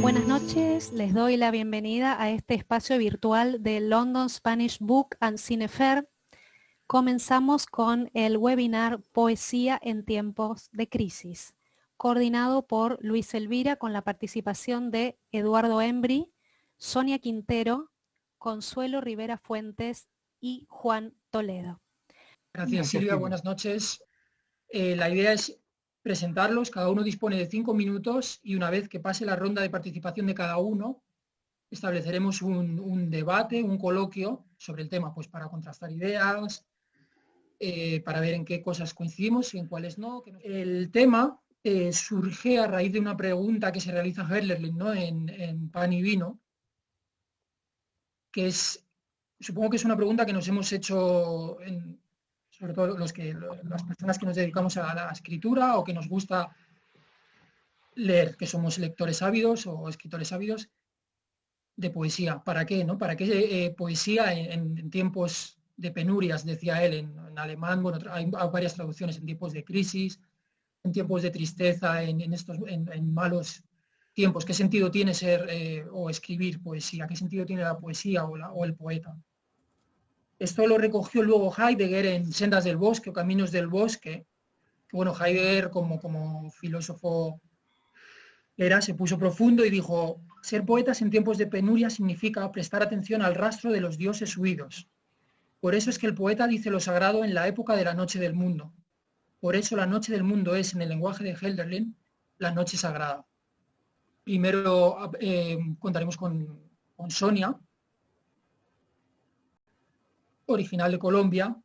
Buenas noches, les doy la bienvenida a este espacio virtual de London Spanish Book and Cine Fair. Comenzamos con el webinar Poesía en tiempos de crisis, coordinado por Luis Elvira con la participación de Eduardo Embry, Sonia Quintero, Consuelo Rivera Fuentes y Juan Toledo. Gracias, Silvia, buenas noches. La idea es presentarlos, cada uno dispone de 5 minutos y una vez que pase la ronda de participación de cada uno, estableceremos un debate, un coloquio sobre el tema, pues para contrastar ideas, para ver en qué cosas coincidimos y en cuáles no. El tema surge a raíz de una pregunta que se realiza Hölderlin, ¿no? en Pan y Vino, que es, supongo que es una pregunta que nos hemos hecho sobre todo las personas que nos dedicamos a la escritura o que nos gusta leer, que somos lectores ávidos o escritores ávidos de poesía. ¿Para qué? ¿No? ¿Para qué poesía en tiempos de penurias? Decía él en alemán. Bueno, hay varias traducciones: en tiempos de crisis, en tiempos de tristeza, en malos tiempos. ¿Qué sentido tiene ser o escribir poesía? ¿Qué sentido tiene la poesía o el poeta? Esto lo recogió luego Heidegger en Sendas del Bosque o Caminos del Bosque. Bueno, Heidegger como filósofo se puso profundo y dijo: ser poetas en tiempos de penuria significa prestar atención al rastro de los dioses huidos. Por eso es que el poeta dice lo sagrado en la época de la noche del mundo. Por eso la noche del mundo es, en el lenguaje de Hölderlin, la noche sagrada. Primero contaremos con Sonia, original de Colombia,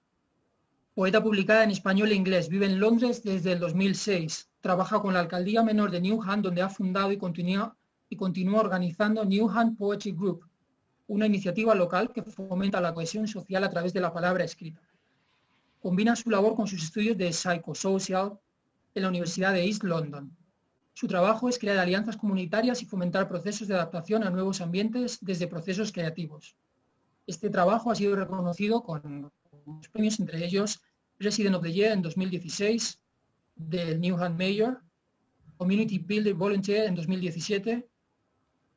poeta publicada en español e inglés, vive en Londres desde el 2006, trabaja con la Alcaldía Menor de Newham, donde ha fundado y continúa organizando Newham Poetry Group, una iniciativa local que fomenta la cohesión social a través de la palabra escrita. Combina su labor con sus estudios de Psychosocial en la Universidad de East London. Su trabajo es crear alianzas comunitarias y fomentar procesos de adaptación a nuevos ambientes desde procesos creativos. Este trabajo ha sido reconocido con premios, entre ellos Resident of the Year en 2016 del Newham Mayor, Community Builder Volunteer en 2017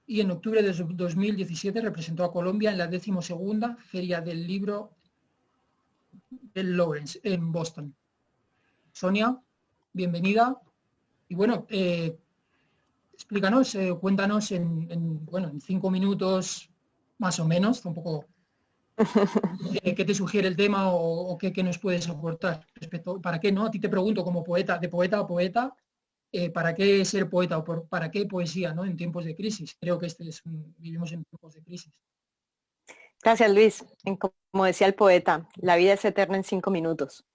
y en octubre de 2017 representó a Colombia en la 12ª Feria del Libro del Lawrence en Boston. Sonia, bienvenida. Y bueno, explícanos, cuéntanos en 5 minutos más o menos, un poco qué te sugiere el tema o qué nos puedes aportar respecto, ¿para qué no? A ti te pregunto como poeta, de poeta a poeta, ¿para qué ser poeta o para qué poesía, ¿no? En tiempos de crisis? Creo que vivimos en tiempos de crisis. Gracias, Luis. Como decía el poeta, la vida es eterna en 5 minutos.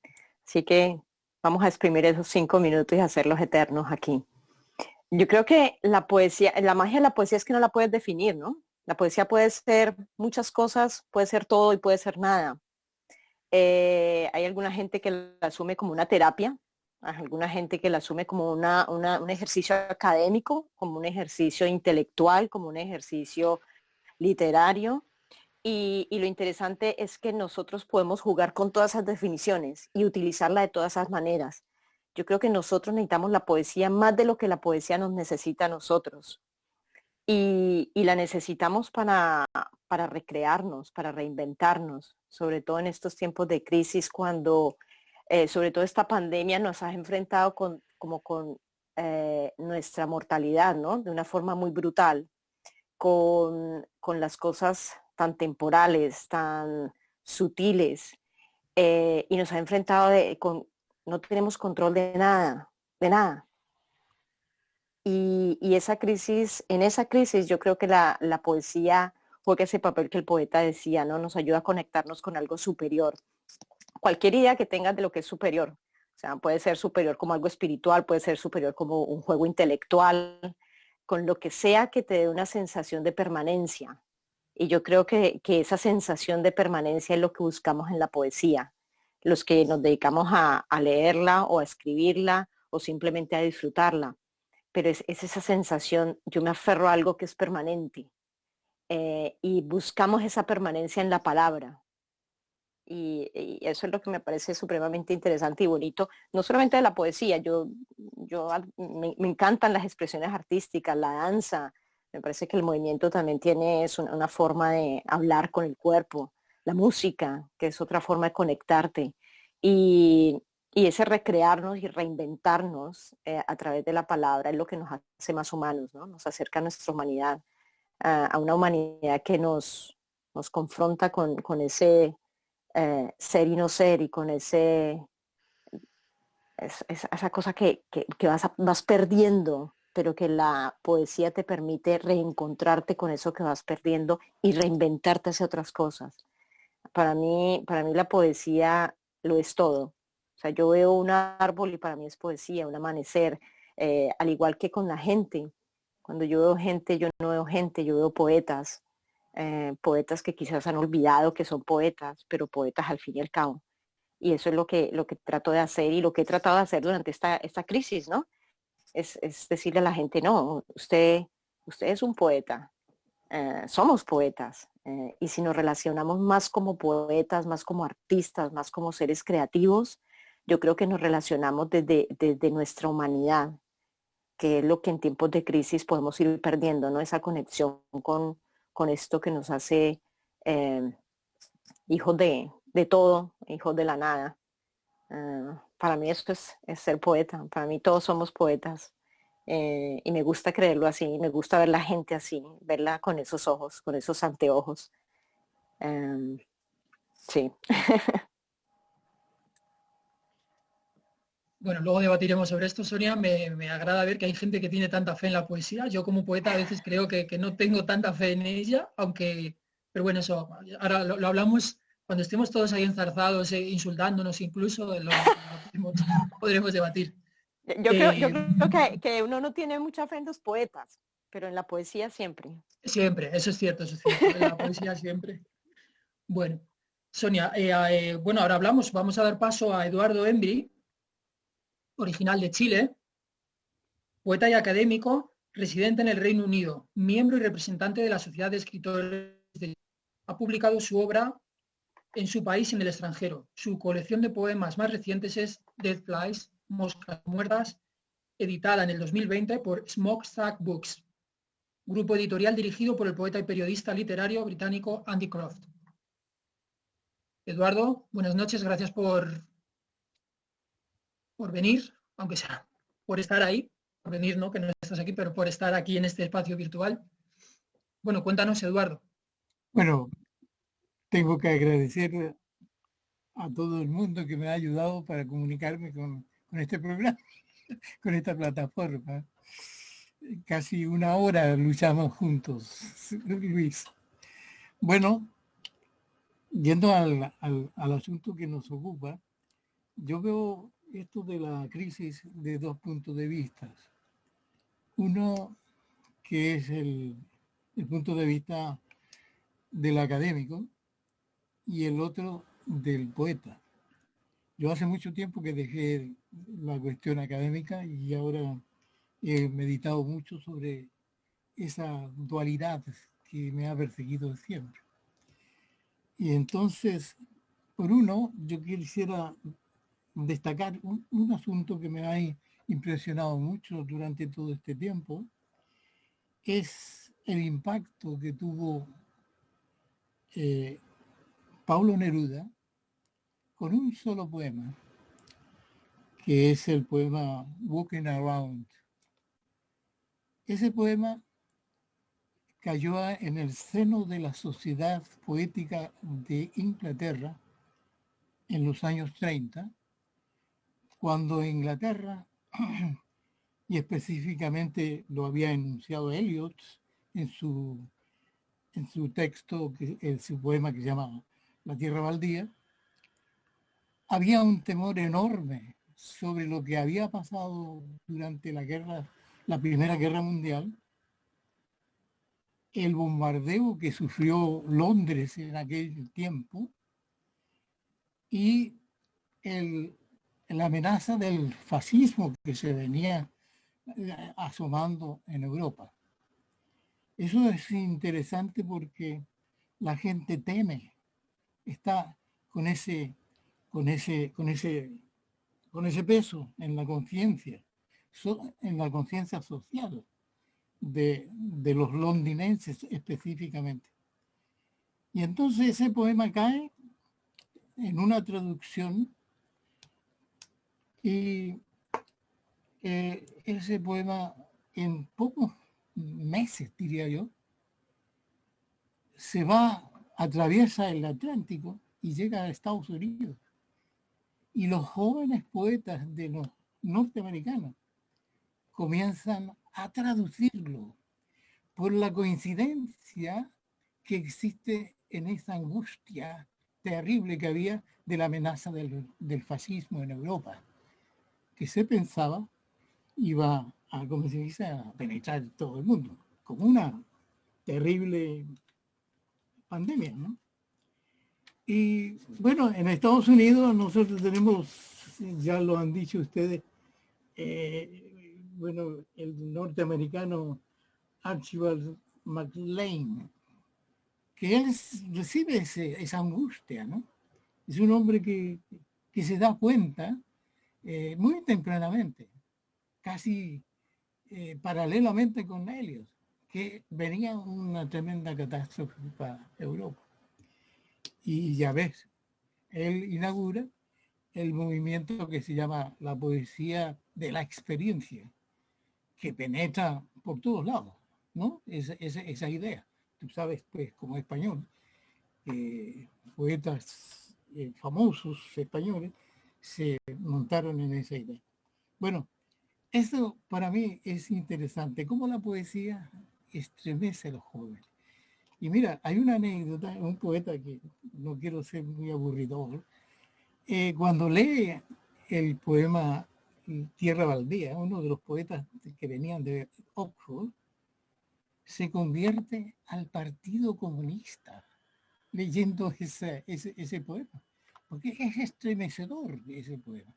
Así que vamos a exprimir esos 5 minutos y hacerlos eternos aquí. Yo creo que la poesía, la magia de la poesía es que no la puedes definir, ¿no? La poesía puede ser muchas cosas, puede ser todo y puede ser nada. Hay alguna gente que la asume como una terapia, hay alguna gente que la asume como un ejercicio académico, como un ejercicio intelectual, como un ejercicio literario. Y lo interesante es que nosotros podemos jugar con todas esas definiciones y utilizarla de todas esas maneras. Yo creo que nosotros necesitamos la poesía más de lo que la poesía nos necesita a nosotros. Y la necesitamos para recrearnos, para reinventarnos, sobre todo en estos tiempos de crisis, cuando sobre todo esta pandemia nos ha enfrentado con nuestra mortalidad, ¿no? De una forma muy brutal, con las cosas tan temporales, tan sutiles, y nos ha enfrentado no tenemos control de nada, de nada. Y en esa crisis yo creo que la poesía juega ese papel que el poeta decía, ¿no? Nos ayuda a conectarnos con algo superior. Cualquier idea que tengas de lo que es superior, o sea, puede ser superior como algo espiritual, puede ser superior como un juego intelectual, con lo que sea que te dé una sensación de permanencia. Y yo creo que esa sensación de permanencia es lo que buscamos en la poesía. Los que nos dedicamos a leerla o a escribirla o simplemente a disfrutarla. Pero es esa sensación, yo me aferro a algo que es permanente y buscamos esa permanencia en la palabra. Y eso es lo que me parece supremamente interesante y bonito, no solamente de la poesía, me encantan las expresiones artísticas, la danza, me parece que el movimiento también tiene una forma de hablar con el cuerpo, la música, que es otra forma de conectarte, y, y ese recrearnos y reinventarnos a través de la palabra es lo que nos hace más humanos, ¿no? Nos acerca a nuestra humanidad, a una humanidad que nos confronta con ese ser y no ser y con esa cosa que vas perdiendo, pero que la poesía te permite reencontrarte con eso que vas perdiendo y reinventarte hacia otras cosas. Para mí la poesía lo es todo. O sea, yo veo un árbol y para mí es poesía, un amanecer, al igual que con la gente. Cuando yo veo gente, yo no veo gente, yo veo poetas, poetas que quizás han olvidado que son poetas, pero poetas al fin y al cabo. Y eso es lo que trato de hacer y lo que he tratado de hacer durante esta crisis, ¿no? Es decirle a la gente, no, usted es un poeta, somos poetas. Y si nos relacionamos más como poetas, más como artistas, más como seres creativos, yo creo que nos relacionamos desde nuestra humanidad, que es lo que en tiempos de crisis podemos ir perdiendo, ¿no? Esa conexión con esto que nos hace eh, hijos de todo, hijos de la nada. Para mí eso es ser poeta, para mí todos somos poetas. Y me gusta creerlo así, me gusta ver la gente así, verla con esos ojos, con esos anteojos. Sí. Bueno, luego debatiremos sobre esto, Sonia. Me agrada ver que hay gente que tiene tanta fe en la poesía. Yo como poeta a veces creo que no tengo tanta fe en ella, aunque, pero bueno, eso, ahora lo hablamos cuando estemos todos ahí enzarzados, insultándonos incluso, podremos debatir. Yo creo que uno no tiene mucha fe en los poetas, pero en la poesía siempre. Siempre, eso es cierto, en la poesía siempre. Bueno, Sonia, bueno, ahora vamos a dar paso a Eduardo Embry, original de Chile, poeta y académico, residente en el Reino Unido, miembro y representante de la Sociedad de Escritores de Chile. Ha publicado su obra en su país y en el extranjero. Su colección de poemas más recientes es Dead Flies, Moscas Muertas, editada en el 2020 por Smokestack Books, grupo editorial dirigido por el poeta y periodista literario británico Andy Croft. Eduardo, buenas noches, gracias por venir, aunque sea por estar ahí, por venir, ¿no? Que no estás aquí, pero por estar aquí en este espacio virtual. Bueno, cuéntanos, Eduardo. Bueno, tengo que agradecer a todo el mundo que me ha ayudado para comunicarme con este programa, con esta plataforma. Casi una hora luchamos juntos, Luis. Bueno, yendo al asunto que nos ocupa, yo veo esto de la crisis de dos puntos de vista. Uno que es el punto de vista del académico y el otro del poeta. Yo hace mucho tiempo que dejé la cuestión académica y ahora he meditado mucho sobre esa dualidad que me ha perseguido siempre. Y entonces, por uno, yo quisiera destacar un asunto que me ha impresionado mucho durante todo este tiempo, es el impacto que tuvo Pablo Neruda con un solo poema, que es el poema Walking Around. Ese poema cayó en el seno de la Sociedad Poética de Inglaterra en los años 30, cuando Inglaterra, y específicamente lo había enunciado Eliot en su texto, en su poema que se llama La Tierra Baldía, había un temor enorme sobre lo que había pasado durante la Primera Guerra Mundial, el bombardeo que sufrió Londres en aquel tiempo y la amenaza del fascismo que se venía asomando en Europa. Eso es interesante porque la gente teme, está con ese peso en la conciencia, en la conciencia social de los londinenses específicamente. Y entonces ese poema cae en una traducción y ese poema en pocos meses, diría yo, atraviesa el Atlántico y llega a Estados Unidos. Y los jóvenes poetas de los norteamericanos comienzan a traducirlo por la coincidencia que existe en esa angustia terrible que había de la amenaza del fascismo en Europa, que se pensaba iba a, como se dice, a penetrar todo el mundo, como una terrible pandemia, ¿no? Y bueno, en Estados Unidos nosotros tenemos, ya lo han dicho ustedes, bueno, el norteamericano Archibald MacLean, que él recibe esa angustia, ¿no? Es un hombre que se da cuenta muy tempranamente, casi paralelamente con Eliot, que venía una tremenda catástrofe para Europa. Y ya ves, él inaugura el movimiento que se llama la poesía de la experiencia, que penetra por todos lados, ¿no? Esa idea. Tú sabes, pues, como español, poetas famosos españoles se montaron en esa idea. Bueno, eso para mí es interesante, cómo la poesía estremece a los jóvenes. Y mira, hay una anécdota, un poeta que no quiero ser muy aburridor, cuando lee el poema Tierra Baldía, uno de los poetas que venían de Oxford, se convierte al Partido Comunista leyendo ese poema, porque es estremecedor ese poema.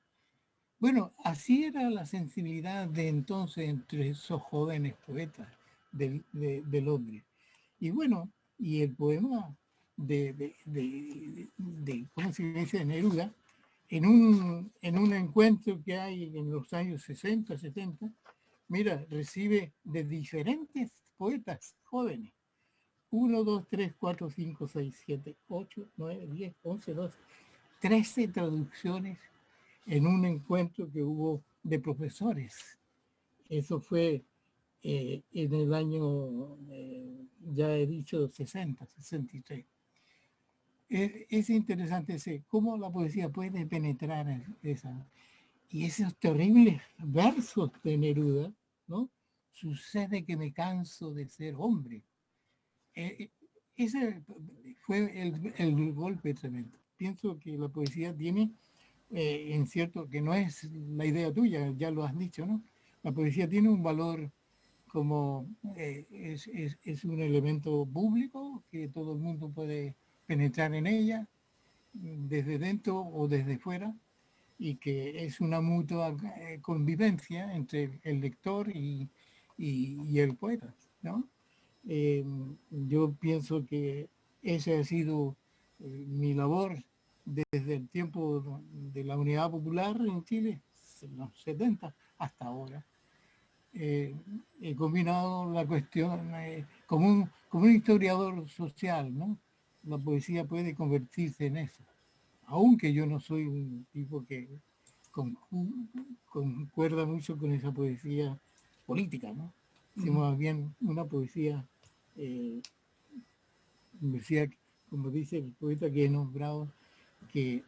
Bueno, así era la sensibilidad de entonces entre esos jóvenes poetas de Londres. Y bueno, y el poema de ¿cómo se dice?, de Neruda, en un encuentro que hay en los años 60, 70, mira, recibe de diferentes poetas jóvenes, 1, 2, 3, 4, 5, 6, 7, 8, 9, 10, 11, 12, 13 traducciones en un encuentro que hubo de profesores. Eso fue en el año, ya he dicho, 60, 63. Es interesante cómo la poesía puede penetrar en esa. Y esos terribles versos de Neruda, ¿no? Sucede que me canso de ser hombre. Ese fue el golpe tremendo. Pienso que la poesía tiene, en cierto, que no es la idea tuya, ya lo has dicho, ¿no? La poesía tiene un valor como es un elemento público que todo el mundo puede penetrar en ella, desde dentro o desde fuera, y que es una mutua convivencia entre el lector y el poeta, ¿no? Yo pienso que esa ha sido mi labor desde el tiempo de la Unidad Popular en Chile, en los 70 hasta ahora. He combinado la cuestión como un historiador social, ¿no? La poesía puede convertirse en eso, aunque yo no soy un tipo que concuerda mucho con esa poesía política, ¿no? Sino más bien una poesía, como dice el poeta que he nombrado, que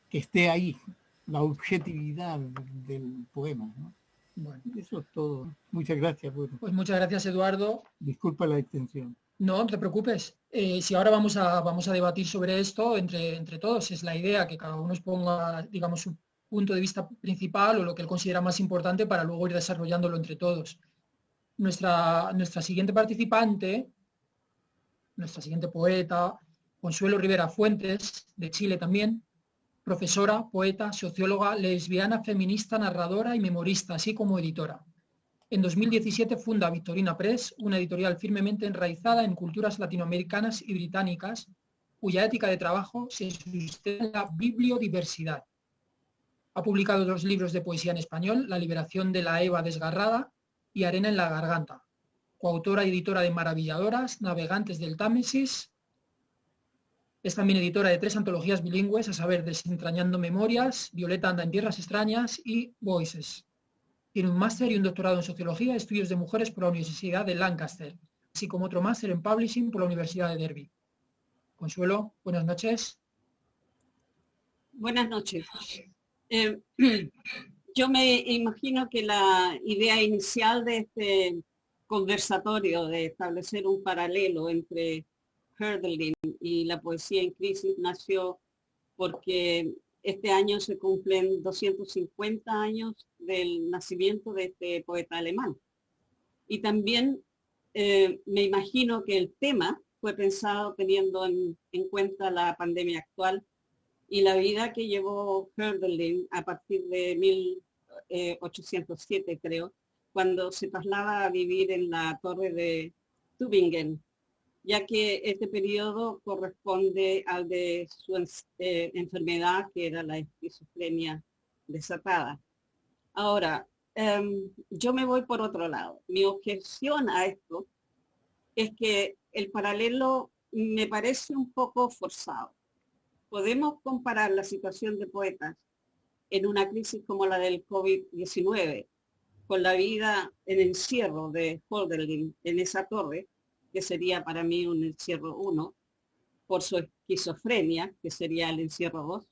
esté ahí, la objetividad del poema, ¿no? Bueno, eso es todo. Muchas gracias. Pues muchas gracias, Eduardo. Disculpa la extensión. No, no te preocupes. Si ahora vamos a debatir sobre esto entre todos, es la idea, que cada uno exponga, digamos, su punto de vista principal o lo que él considera más importante para luego ir desarrollándolo entre todos. Nuestra siguiente participante, nuestra siguiente poeta, Consuelo Rivera Fuentes, de Chile también, profesora, poeta, socióloga, lesbiana, feminista, narradora y memorista, así como editora. En 2017 funda Victorina Press, una editorial firmemente enraizada en culturas latinoamericanas y británicas, cuya ética de trabajo se sustenta en la bibliodiversidad. Ha publicado 2 libros de poesía en español, La liberación de la Eva desgarrada y Arena en la garganta. Coautora y editora de Maravilladoras, Navegantes del Támesis. Es también editora de 3 antologías bilingües, a saber, Desentrañando Memorias, Violeta anda en tierras extrañas y Voices. Tiene un máster y un doctorado en Sociología y Estudios de Mujeres por la Universidad de Lancaster, así como otro máster en Publishing por la Universidad de Derby. Consuelo, buenas noches. Buenas noches. Yo me imagino que la idea inicial de este conversatorio de establecer un paralelo entre Hölderlin y la poesía en crisis nació porque este año se cumplen 250 años del nacimiento de este poeta alemán. Y también me imagino que el tema fue pensado teniendo en cuenta la pandemia actual y la vida que llevó Hölderlin a partir de 1807, creo, cuando se traslada a vivir en la torre de Tübingen, ya que este periodo corresponde al de su enfermedad, que era la esquizofrenia desatada. Ahora, yo me voy por otro lado. Mi objeción a esto es que el paralelo me parece un poco forzado. Podemos comparar la situación de poetas en una crisis como la del COVID-19 con la vida en encierro de Hölderlin en esa torre, que sería para mí un encierro 1, por su esquizofrenia, que sería el encierro 2,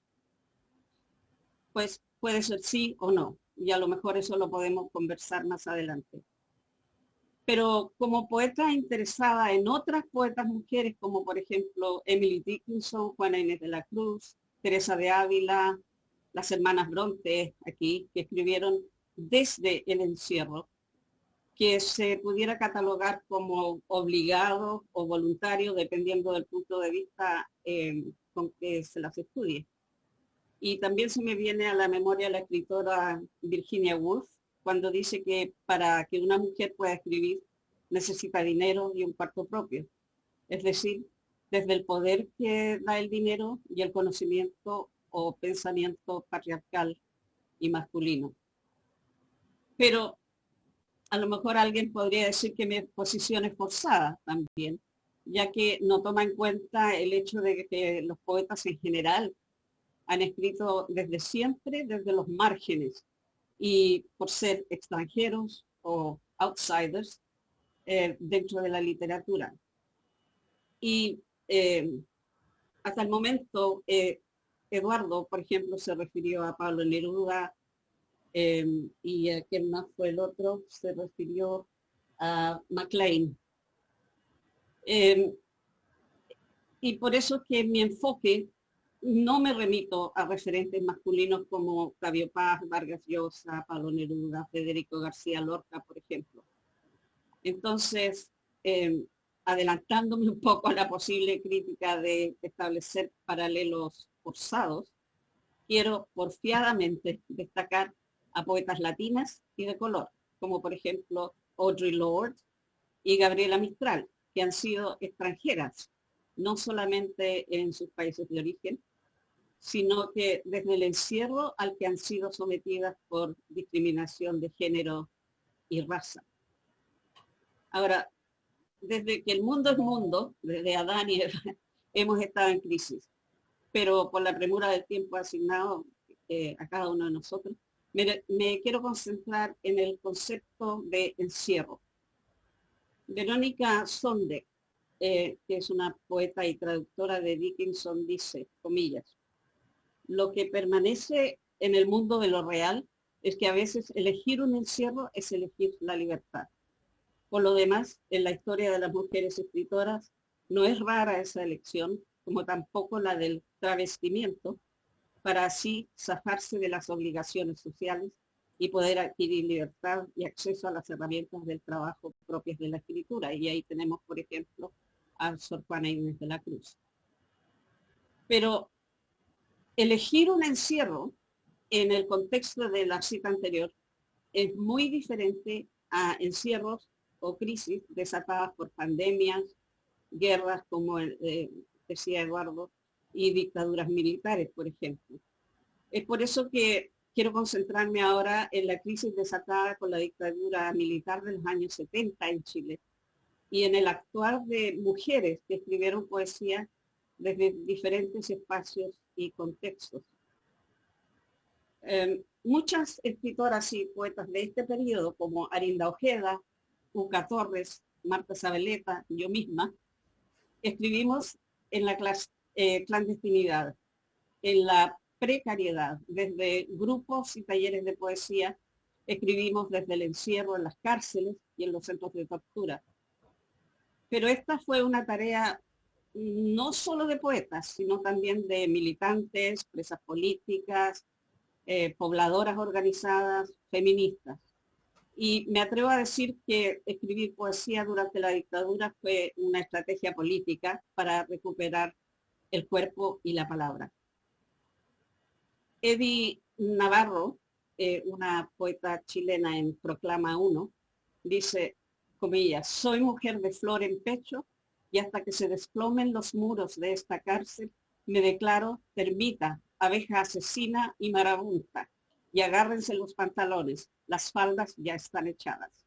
pues puede ser sí o no, y a lo mejor eso lo podemos conversar más adelante. Pero como poeta interesada en otras poetas mujeres, como por ejemplo Emily Dickinson, Juana Inés de la Cruz, Teresa de Ávila, las hermanas Bronte aquí, que escribieron desde el encierro, que se pudiera catalogar como obligado o voluntario, dependiendo del punto de vista con que se las estudie. Y también se me viene a la memoria la escritora Virginia Woolf, cuando dice que para que una mujer pueda escribir necesita dinero y un cuarto propio. Es decir, desde el poder que da el dinero y el conocimiento o pensamiento patriarcal y masculino. Pero a lo mejor alguien podría decir que mi posición es forzada también, ya que no toma en cuenta el hecho de que los poetas en general han escrito desde siempre, desde los márgenes, y por ser extranjeros o outsiders dentro de la literatura. Y hasta el momento, Eduardo, por ejemplo, se refirió a Pablo Neruda, y ¿quién más fue el otro? Se refirió a MacLean. Y por eso que mi enfoque no me remito a referentes masculinos como Octavio Paz, Vargas Llosa, Pablo Neruda, Federico García Lorca, por ejemplo. Entonces, adelantándome un poco a la posible crítica de establecer paralelos forzados, quiero porfiadamente destacar a poetas latinas y de color, como por ejemplo Audre Lorde y Gabriela Mistral, que han sido extranjeras, no solamente en sus países de origen, sino que desde el encierro al que han sido sometidas por discriminación de género y raza. Ahora, desde que el mundo es mundo, desde Adán y Eva, hemos estado en crisis, pero por la premura del tiempo asignado a cada uno de nosotros, me quiero concentrar en el concepto de encierro. Verónica Sondeck, que es una poeta y traductora de Dickinson, dice, comillas, lo que permanece en el mundo de lo real es que a veces elegir un encierro es elegir la libertad. Por lo demás, en la historia de las mujeres escritoras, no es rara esa elección, como tampoco la del travestimiento, para así zafarse de las obligaciones sociales y poder adquirir libertad y acceso a las herramientas del trabajo propias de la escritura. Y ahí tenemos, por ejemplo, a Sor Juana Inés de la Cruz. Pero elegir un encierro en el contexto de la cita anterior es muy diferente a encierros o crisis desatadas por pandemias, guerras como decía Eduardo, y dictaduras militares, por ejemplo. Es por eso que quiero concentrarme ahora en la crisis desatada con la dictadura militar de los años 70 en Chile y en el actuar de mujeres que escribieron poesía desde diferentes espacios y contextos. Muchas escritoras y poetas de este periodo, como Arinda Ojeda, Uca Torres, Marta Zabaleta, yo misma, escribimos en la clandestinidad, en la precariedad, desde grupos y talleres de poesía, escribimos desde el encierro en las cárceles y en los centros de tortura. Pero esta fue una tarea no solo de poetas, sino también de militantes, presas políticas, pobladoras organizadas, feministas. Y me atrevo a decir que escribir poesía durante la dictadura fue una estrategia política para recuperar el cuerpo y la palabra. Edi Navarro, una poeta chilena en Proclama 1, dice, comillas, soy mujer de flor en pecho y hasta que se desplomen los muros de esta cárcel, me declaro termita, abeja asesina y marabunta, y agárrense los pantalones, las faldas ya están echadas.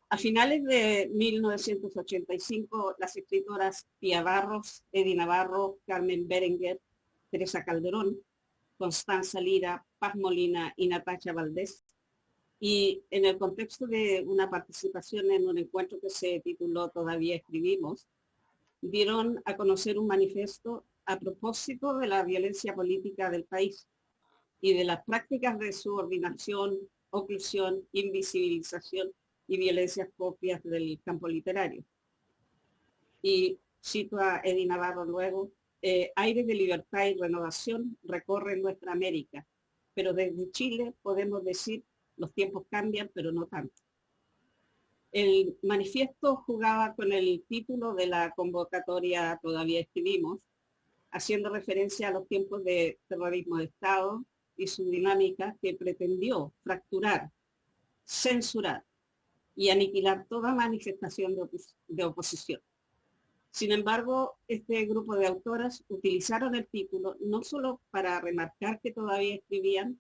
A finales de 1985, las escritoras Pía Barros, Edi Navarro, Carmen Berenguer, Teresa Calderón, Constanza Lira, Paz Molina y Natacha Valdés, y en el contexto de una participación en un encuentro que se tituló Todavía escribimos, dieron a conocer un manifiesto a propósito de la violencia política del país y de las prácticas de subordinación, oclusión, invisibilización y violencias propias del campo literario. Y cito a Edi Navarro luego, aires de libertad y renovación recorren nuestra América, pero desde Chile podemos decir los tiempos cambian, pero no tanto. El manifiesto jugaba con el título de la convocatoria Todavía escribimos, haciendo referencia a los tiempos de terrorismo de Estado y su dinámica que pretendió fracturar, censurar y aniquilar toda manifestación de oposición. Sin embargo, este grupo de autoras utilizaron el título no solo para remarcar que todavía escribían,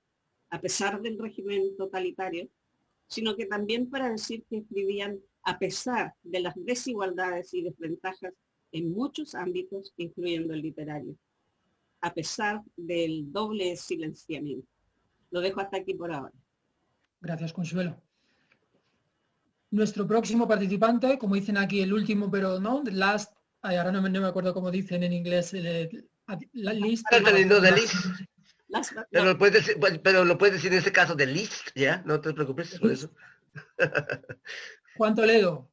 a pesar del régimen totalitario, sino que también para decir que escribían a pesar de las desigualdades y desventajas en muchos ámbitos, incluyendo el literario, a pesar del doble silenciamiento. Lo dejo hasta aquí por ahora. Gracias, Consuelo. Nuestro próximo participante, como dicen aquí, el último, pero no, the last, ahora no me acuerdo cómo dicen en inglés, la list. No, de list. Pero lo puedes decir en este caso de list, ¿ya? No te preocupes por eso. Juan Toledo,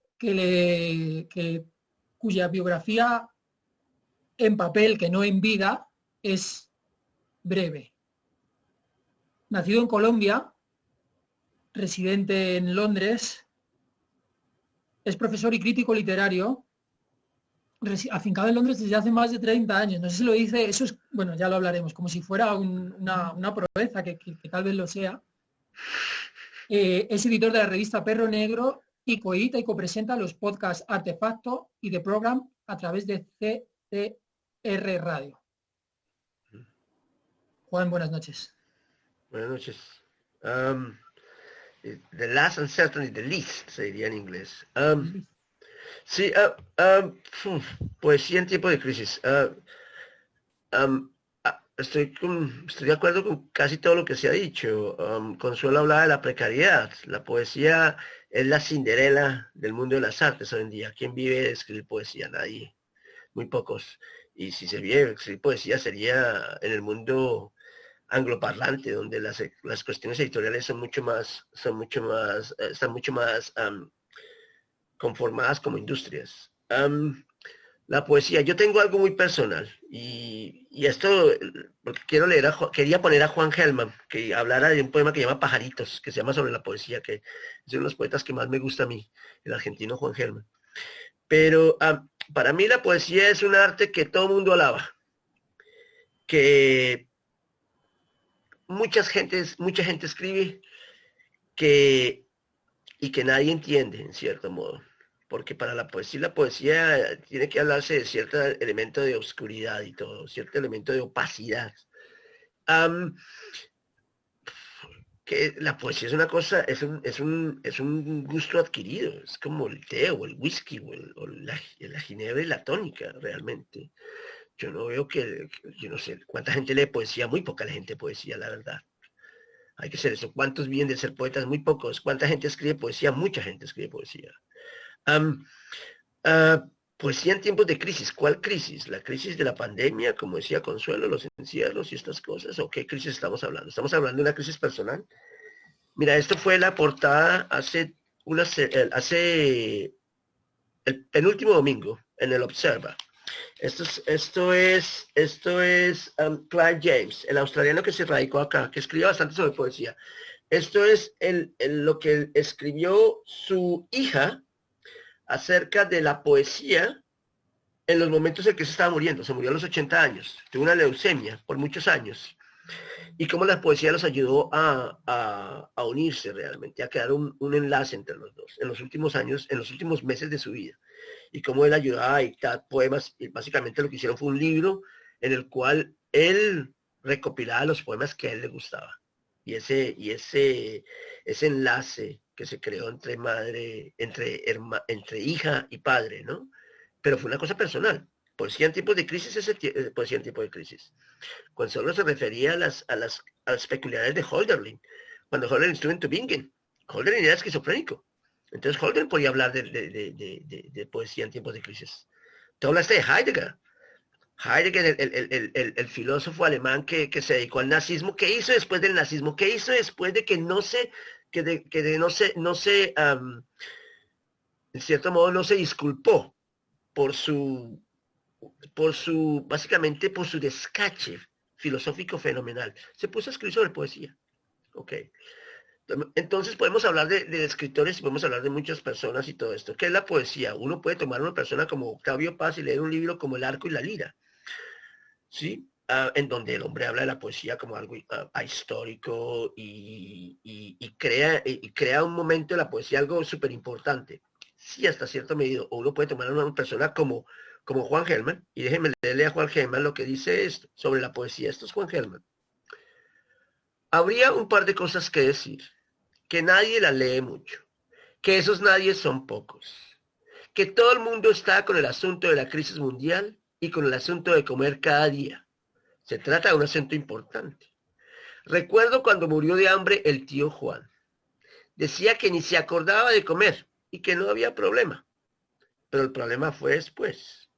cuya biografía en papel, que no en vida, es breve. Nacido en Colombia, residente en Londres, es profesor y crítico literario, afincado en Londres desde hace más de 30 años. No sé si lo dice, eso es, bueno, ya lo hablaremos, como si fuera una proeza, que tal vez lo sea. Es editor de la revista Perro Negro y coedita y copresenta los podcasts Artefacto y The Program a través de CTR Radio. Juan, buenas noches. Buenas noches. The last and certainly the least, se diría en inglés. Sí, poesía en tiempo de crisis. Estoy de acuerdo con casi todo lo que se ha dicho. Consuelo hablaba de la precariedad. La poesía es la Cinderela del mundo de las artes hoy en día. ¿Quién vive de escribir poesía? Nadie. Muy pocos. Y si se vive de escribir poesía sería en el mundo angloparlante, donde las cuestiones editoriales están mucho más conformadas como industrias. La poesía, yo tengo algo muy personal y esto porque quería poner a Juan Gelman que hablara de un poema que se llama Pajaritos, que se llama sobre la poesía, que es uno de los poetas que más me gusta a mí, el argentino Juan Gelman. Pero para mí la poesía es un arte que todo mundo alaba, que mucha gente escribe y que nadie entiende en cierto modo. porque para la poesía tiene que hablarse de cierto elemento de oscuridad y todo, cierto elemento de opacidad. Que la poesía es una cosa, es un gusto adquirido, es como el té o el whisky o la ginebra y la tónica, realmente. Yo no veo yo no sé, cuánta gente lee poesía, muy poca la gente poesía, la verdad. Hay que ser eso, ¿cuántos vienen de ser poetas? Muy pocos. ¿Cuánta gente escribe poesía? Mucha gente escribe poesía. Poesía en tiempos de crisis. ¿Cuál crisis? ¿La crisis de la pandemia, como decía Consuelo, los encierros y estas cosas? ¿O qué crisis estamos hablando? ¿Estamos hablando de una crisis personal? Mira, esto fue la portada hace el penúltimo domingo en el Observer. Esto es Clive James, el australiano que se radicó acá, que escribe bastante sobre poesía. Esto es lo que escribió su hija acerca de la poesía en los momentos en que se estaba muriendo. Se murió a los 80 años, tuvo una leucemia por muchos años. Y cómo la poesía los ayudó a unirse realmente, a crear un enlace entre los dos en los últimos años, en los últimos meses de su vida. Y cómo él ayudaba a dictar poemas, y básicamente lo que hicieron fue un libro en el cual él recopilaba los poemas que a él le gustaba. Y ese enlace que se creó entre hija y padre, ¿no? Pero fue una cosa personal. Poesía en tiempos de crisis es poesía en tiempos de crisis. Consuelo se refería a las peculiaridades de Hölderlin. Cuando Hölderlin estuvo en Tübingen, Hölderlin era esquizofrénico. Entonces Hölderlin podía hablar de poesía en tiempos de crisis. Tú hablaste de Heidegger. Heidegger, el filósofo alemán que se dedicó al nazismo. ¿Qué hizo después del nazismo? ¿Qué hizo después de que en cierto modo no se disculpó básicamente por su descache filosófico fenomenal? Se puso a escribir sobre poesía. Ok. Entonces podemos hablar de escritores y podemos hablar de muchas personas y todo esto. ¿Qué es la poesía? Uno puede tomar a una persona como Octavio Paz y leer un libro como El arco y la lira, ¿sí? En donde el hombre habla de la poesía como algo ahistórico y crea un momento de la poesía algo súper importante. Sí, hasta cierto medida. O uno puede tomar a una persona como Juan Gelman, y déjenme leerle a Juan Gelman lo que dice esto sobre la poesía. Esto es Juan Gelman. Habría un par de cosas que decir, que nadie la lee mucho, que esos nadie son pocos, que todo el mundo está con el asunto de la crisis mundial y con el asunto de comer cada día. Se trata de un asunto importante. Recuerdo cuando murió de hambre el tío Juan. Decía que ni se acordaba de comer y que no había problema. Pero el problema fue después.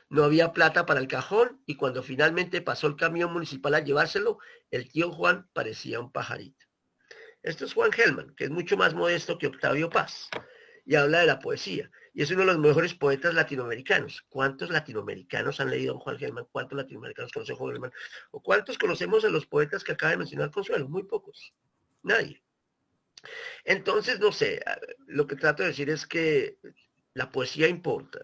No había plata para el cajón y cuando finalmente pasó el camión municipal a llevárselo, el tío Juan parecía un pajarito. Esto es Juan Gelman, que es mucho más modesto que Octavio Paz, y habla de la poesía. Y es uno de los mejores poetas latinoamericanos. ¿Cuántos latinoamericanos han leído a Juan Gelman? ¿Cuántos latinoamericanos conocen a Juan Gelman? ¿O cuántos conocemos a los poetas que acaba de mencionar Consuelo? Muy pocos. Nadie. Entonces, no sé, lo que trato de decir es que la poesía importa,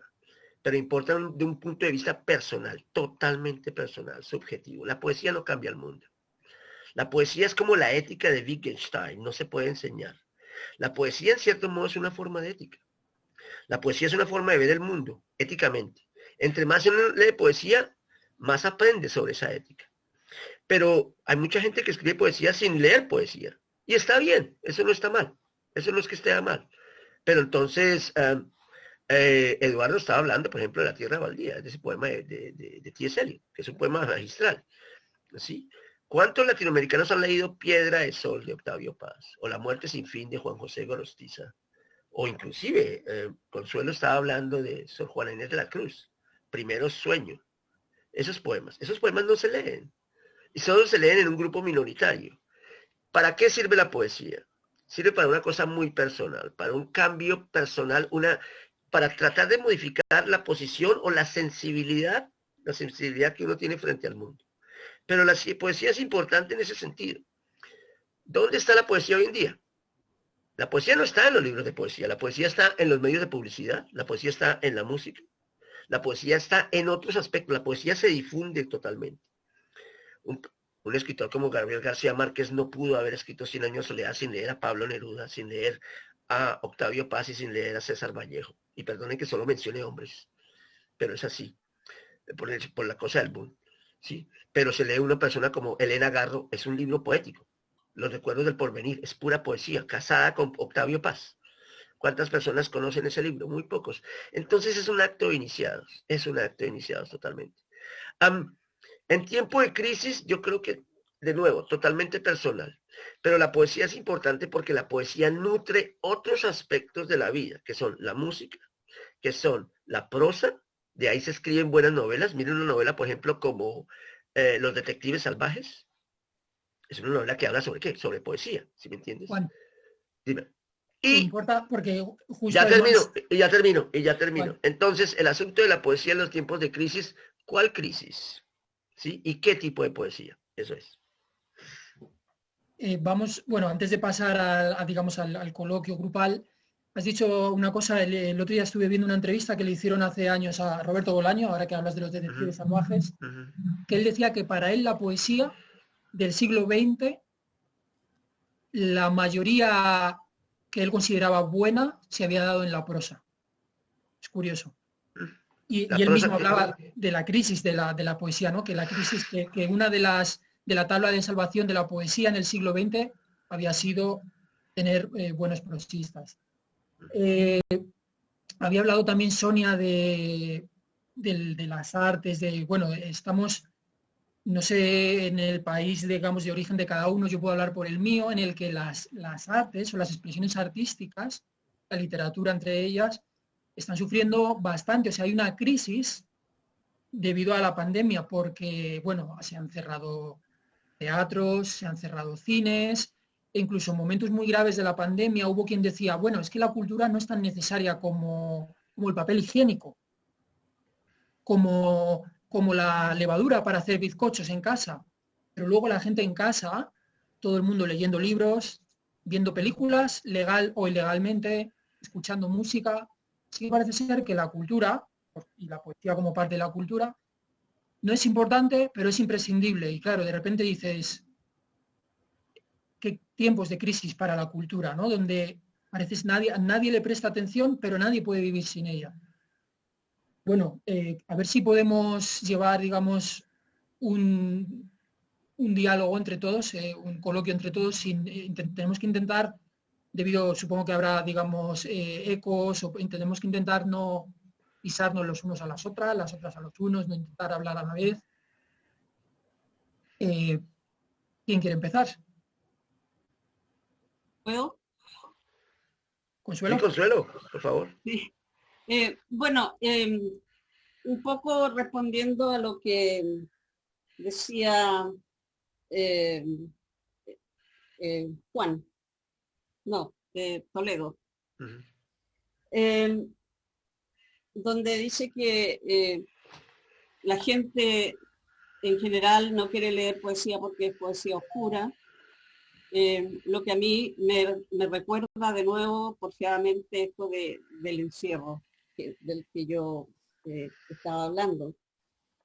pero importa de un punto de vista personal, totalmente personal, subjetivo. La poesía no cambia el mundo. La poesía es como la ética de Wittgenstein, no se puede enseñar. La poesía, en cierto modo, es una forma de ética. La poesía es una forma de ver el mundo, éticamente. Entre más uno lee poesía, más aprende sobre esa ética. Pero hay mucha gente que escribe poesía sin leer poesía. Y está bien, eso no está mal. Eso no es que esté mal. Pero entonces, Eduardo estaba hablando, por ejemplo, de La Tierra Baldía, de ese poema de T.S. Eliot, que es un poema magistral. ¿Sí? ¿Cuántos latinoamericanos han leído Piedra de Sol de Octavio Paz? O La Muerte sin Fin de Juan José Gorostiza. O inclusive, Consuelo estaba hablando de Sor Juana Inés de la Cruz. Primero Sueño. Esos poemas no se leen. Y solo se leen en un grupo minoritario. ¿Para qué sirve la poesía? Sirve para una cosa muy personal, para un cambio personal, para tratar de modificar la posición o la sensibilidad que uno tiene frente al mundo. Pero la poesía es importante en ese sentido. ¿Dónde está la poesía hoy en día? La poesía no está en los libros de poesía, la poesía está en los medios de publicidad, la poesía está en la música, la poesía está en otros aspectos, la poesía se difunde totalmente. Un escritor como Gabriel García Márquez no pudo haber escrito 100 años de soledad sin leer a Pablo Neruda, sin leer a Octavio Paz y sin leer a César Vallejo. Y perdonen que solo mencione hombres, pero es así, por la cosa del boom, ¿sí? Pero se lee una persona como Elena Garro, es un libro poético. Los recuerdos del porvenir, es pura poesía, casada con Octavio Paz. ¿Cuántas personas conocen ese libro? Muy pocos. Entonces es un acto de iniciados, totalmente. En tiempo de crisis, yo creo que, de nuevo, totalmente personal, pero la poesía es importante porque la poesía nutre otros aspectos de la vida, que son la música, que son la prosa, de ahí se escriben buenas novelas. Miren una novela, por ejemplo, como Los Detectives Salvajes. Es una novela que habla sobre ¿qué? Sobre poesía, ¿sí me entiendes? Juan, Dime. ¿te Y importa? Porque justo ya además- termino. Bueno. Entonces, el asunto de la poesía en los tiempos de crisis, ¿cuál crisis? ¿Sí? ¿Y qué tipo de poesía? Eso es. Vamos, bueno, antes de pasar digamos, al coloquio grupal, has dicho una cosa, el otro día estuve viendo una entrevista que le hicieron hace años a Roberto Bolaño, ahora que hablas de los detectives salvajes, que él decía que para él la poesía del siglo XX, la mayoría que él consideraba buena se había dado en la prosa. Es curioso. Y él mismo hablaba de la crisis de la poesía, ¿no? Que la crisis, que una de la tabla de salvación de la poesía en el siglo XX había sido tener buenos prosistas. Había hablado también Sonia de las artes, bueno, estamos, no sé, en el país, digamos, de origen de cada uno, yo puedo hablar por el mío, en el que las artes o las expresiones artísticas, la literatura entre ellas, están sufriendo bastante. O sea, hay una crisis debido a la pandemia porque, bueno, se han cerrado teatros, se han cerrado cines, e incluso en momentos muy graves de la pandemia hubo quien decía, bueno, es que la cultura no es tan necesaria como el papel higiénico, como la levadura para hacer bizcochos en casa. Pero luego la gente en casa, todo el mundo leyendo libros, viendo películas, legal o ilegalmente, escuchando música. Sí que parece ser que la cultura, y la poesía como parte de la cultura, no es importante, pero es imprescindible. Y claro, de repente dices, qué tiempos de crisis para la cultura, ¿no? Donde parece nadie le presta atención, pero nadie puede vivir sin ella. Bueno, a ver si podemos llevar, digamos, un diálogo entre todos, un coloquio entre todos. Tenemos que intentar, supongo que habrá, digamos, ecos, o tenemos que intentar no pisarnos los unos a las otras a los unos, no intentar hablar a la vez. ¿Quién quiere empezar? ¿Puedo? ¿Consuelo? Sí, Consuelo, por favor. Sí. Bueno, un poco respondiendo a lo que decía Juan, no, Toledo, donde dice que la gente en general no quiere leer poesía porque es poesía oscura. Lo que a mí me recuerda de nuevo porfiadamente esto del encierro del que yo estaba hablando.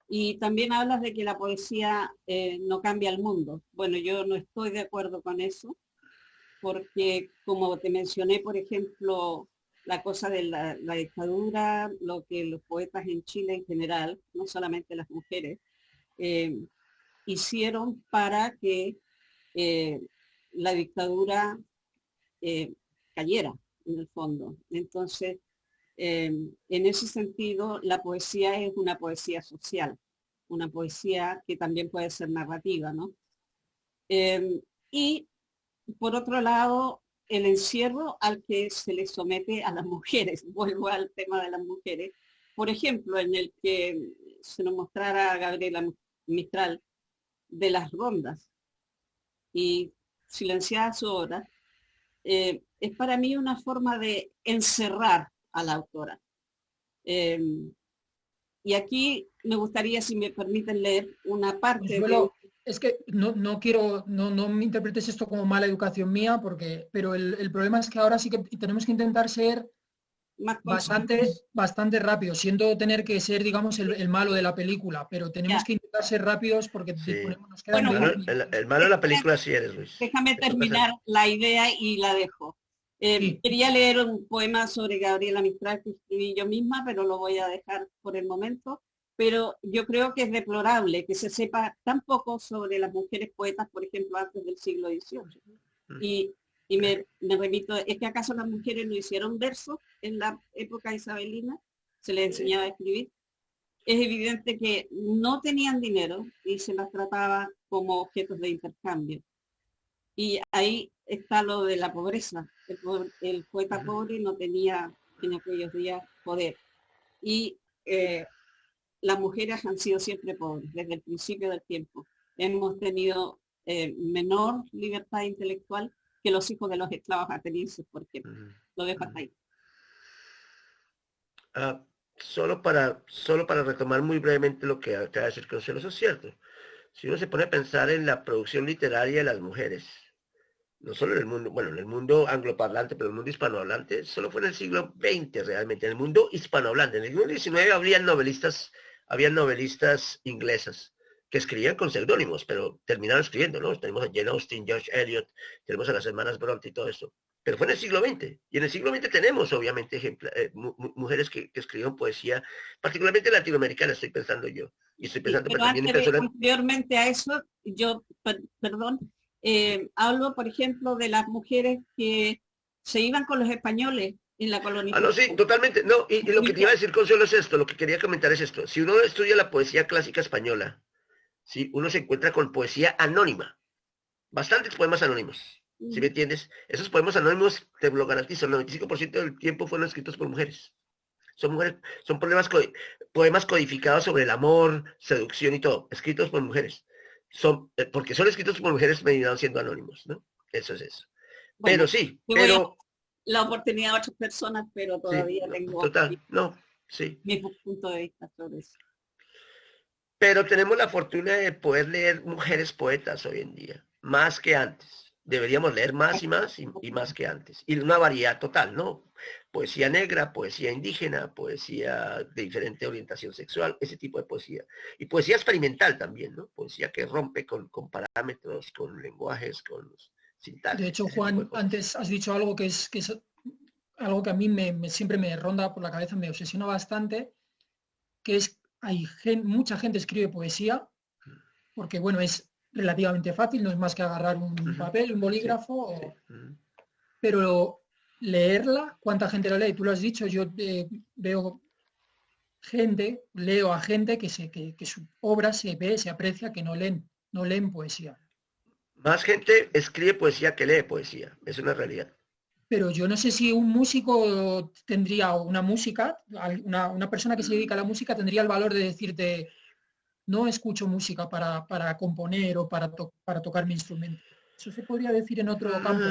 Y también hablas de que la poesía no cambia el mundo. Bueno, yo no estoy de acuerdo con eso, porque como te mencioné, por ejemplo, la cosa de la dictadura, lo que los poetas en Chile en general, no solamente las mujeres, hicieron para que la dictadura cayera, en el fondo. Entonces, en ese sentido, la poesía es una poesía social, una poesía que también puede ser narrativa, ¿no? Y por otro lado, el encierro al que se le somete a las mujeres, vuelvo al tema de las mujeres, por ejemplo, en el que se nos mostrara a Gabriela Mistral de las rondas y silenciada su obra, es para mí una forma de encerrar a la autora. Y aquí me gustaría, si me permiten, leer una parte Es que no quiero, no me interpretes esto como mala educación mía, pero el problema es que ahora sí que tenemos que intentar ser bastante rápidos, siento tener que ser, digamos, el malo de la película, pero tenemos que intentar ser rápidos porque Sí. nos quedan El malo de la película sí eres, Luis. Déjame terminar la idea y la dejo. Sí. Quería leer un poema sobre Gabriela Mistral que escribí yo misma, pero lo voy a dejar por el momento. Pero yo creo que es deplorable que se sepa tan poco sobre las mujeres poetas, por ejemplo, antes del siglo XVIII. Y me remito, ¿es que acaso las mujeres no hicieron versos en la época isabelina? Se les enseñaba a escribir. Es evidente que no tenían dinero y se las trataba como objetos de intercambio. Y ahí está lo de la pobreza. El poeta pobre no tenía en aquellos días poder. Y las mujeres han sido siempre pobres, desde el principio del tiempo. Hemos tenido menor libertad intelectual que los hijos de los esclavos atenienses, por ejemplo. Lo dejo hasta ahí. Solo para retomar muy brevemente lo que acaba de decir Consuelo, eso es cierto. Si uno se pone a pensar en la producción literaria de las mujeres, no solo en el mundo, bueno, en el mundo angloparlante, pero en el mundo hispanohablante, solo fue en el siglo XX realmente, en el mundo hispanohablante. En el siglo XIX habían novelistas inglesas que escribían con seudónimos, pero terminaron escribiendo, ¿no? Tenemos a Jane Austen, George Eliot, tenemos a las hermanas Bronte y todo eso. Pero fue en el siglo XX, y en el siglo XX tenemos obviamente mujeres que escribieron poesía, particularmente latinoamericana, estoy pensando yo. Y estoy pensando, pero también anteriormente a eso, yo, perdón, hablo, por ejemplo, de las mujeres que se iban con los españoles en la colonización. No, sí, totalmente. No, y lo que te iba a decir, Consuelo, es esto, lo que quería comentar es esto. Si uno estudia la poesía clásica española, ¿sí? Uno se encuentra con poesía anónima, bastantes poemas anónimos. ¿Sí me entiendes? Esos poemas anónimos, te lo garantizo, el 95% del tiempo fueron escritos por mujeres. Son poemas codificados sobre el amor, seducción y todo, escritos por mujeres. Porque son escritos por mujeres, terminaron siendo anónimos, ¿no? Eso es eso. Bueno, pero sí, pero... La oportunidad a otras personas, pero todavía sí, tengo... Total, no, sí. Mi punto de vista sobre eso. Pero tenemos la fortuna de poder leer mujeres poetas hoy en día, más que antes. Deberíamos leer más y más y más que antes. Y una variedad total, ¿no? Poesía negra, poesía indígena, poesía de diferente orientación sexual, ese tipo de poesía. Y poesía experimental también, ¿no? Poesía que rompe con parámetros, con lenguajes, con sintaxis. De hecho, Juan, antes has dicho algo que es algo que a mí siempre me ronda por la cabeza, me obsesiona bastante, que es mucha gente escribe poesía, porque bueno, es relativamente fácil, no es más que agarrar un papel, un bolígrafo, pero leerla, ¿cuánta gente la lee? Tú lo has dicho, yo leo a gente que su obra se ve, se aprecia, que no leen poesía. Más gente escribe poesía que lee poesía, es una realidad. Pero yo no sé si un músico tendría, una persona que se dedica a la música tendría el valor de decirte, no escucho música para componer o para tocar mi instrumento. Eso se podría decir en otro campo.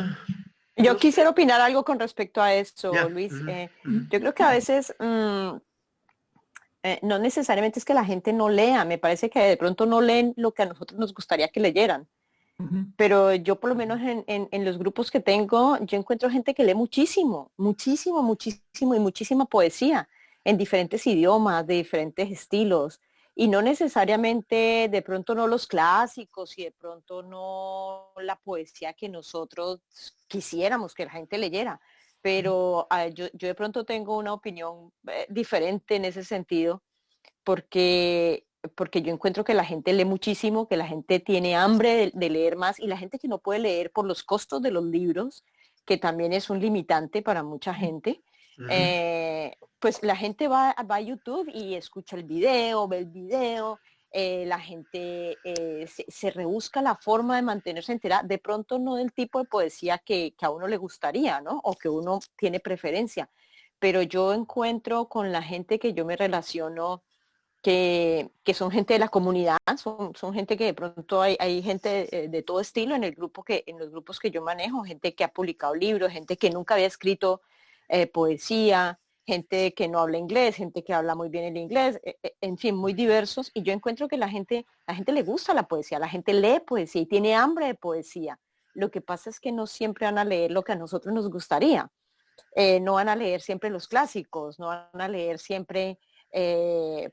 Yo quisiera opinar algo con respecto a eso, Luis. Yo creo que a veces no necesariamente es que la gente no lea, me parece que de pronto no leen lo que a nosotros nos gustaría que leyeran. Pero yo por lo menos en los grupos que tengo, yo encuentro gente que lee muchísimo y muchísima poesía en diferentes idiomas, de diferentes estilos. Y no necesariamente, de pronto no los clásicos y de pronto no la poesía que nosotros quisiéramos que la gente leyera. Pero yo de pronto tengo una opinión diferente en ese sentido, porque yo encuentro que la gente lee muchísimo, que la gente tiene hambre de leer más, y la gente que no puede leer por los costos de los libros, que también es un limitante para mucha gente, pues la gente va a YouTube y escucha el video, ve el video, la gente se rebusca la forma de mantenerse enterada, de pronto no del tipo de poesía que a uno le gustaría, ¿no? O que uno tiene preferencia, pero yo encuentro con la gente que yo me relaciono, que son gente de la comunidad, son gente que de pronto hay gente de todo estilo en los grupos que yo manejo, gente que ha publicado libros, gente que nunca había escrito poesía, gente que no habla inglés, gente que habla muy bien el inglés, en fin, muy diversos, y yo encuentro que la gente le gusta la poesía, la gente lee poesía y tiene hambre de poesía. Lo que pasa es que no siempre van a leer lo que a nosotros nos gustaría, no van a leer siempre los clásicos, no van a leer siempre...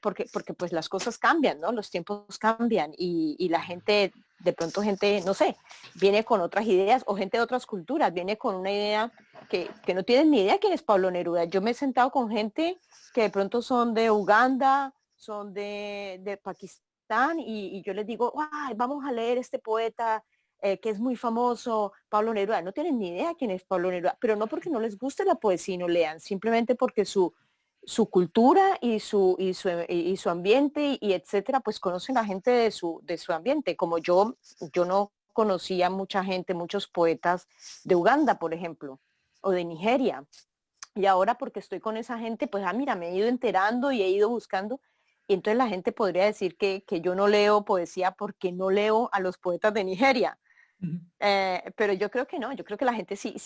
porque pues las cosas cambian, ¿no? Los tiempos cambian y la gente de pronto gente, no sé, viene con otras ideas, o gente de otras culturas, viene con una idea que no tienen ni idea quién es Pablo Neruda. Yo me he sentado con gente que de pronto son de Uganda, son de Pakistán, y yo les digo, ay, vamos a leer este poeta que es muy famoso, Pablo Neruda. No tienen ni idea quién es Pablo Neruda, pero no porque no les guste la poesía y no lean, simplemente porque su cultura y su ambiente y etcétera, pues conocen a gente de su ambiente. Como yo no conocía mucha gente, muchos poetas de Uganda, por ejemplo, o de Nigeria. Y ahora porque estoy con esa gente, pues mira, me he ido enterando y he ido buscando. Y entonces la gente podría decir que yo no leo poesía porque no leo a los poetas de Nigeria. Pero yo creo que no, yo creo que la gente sí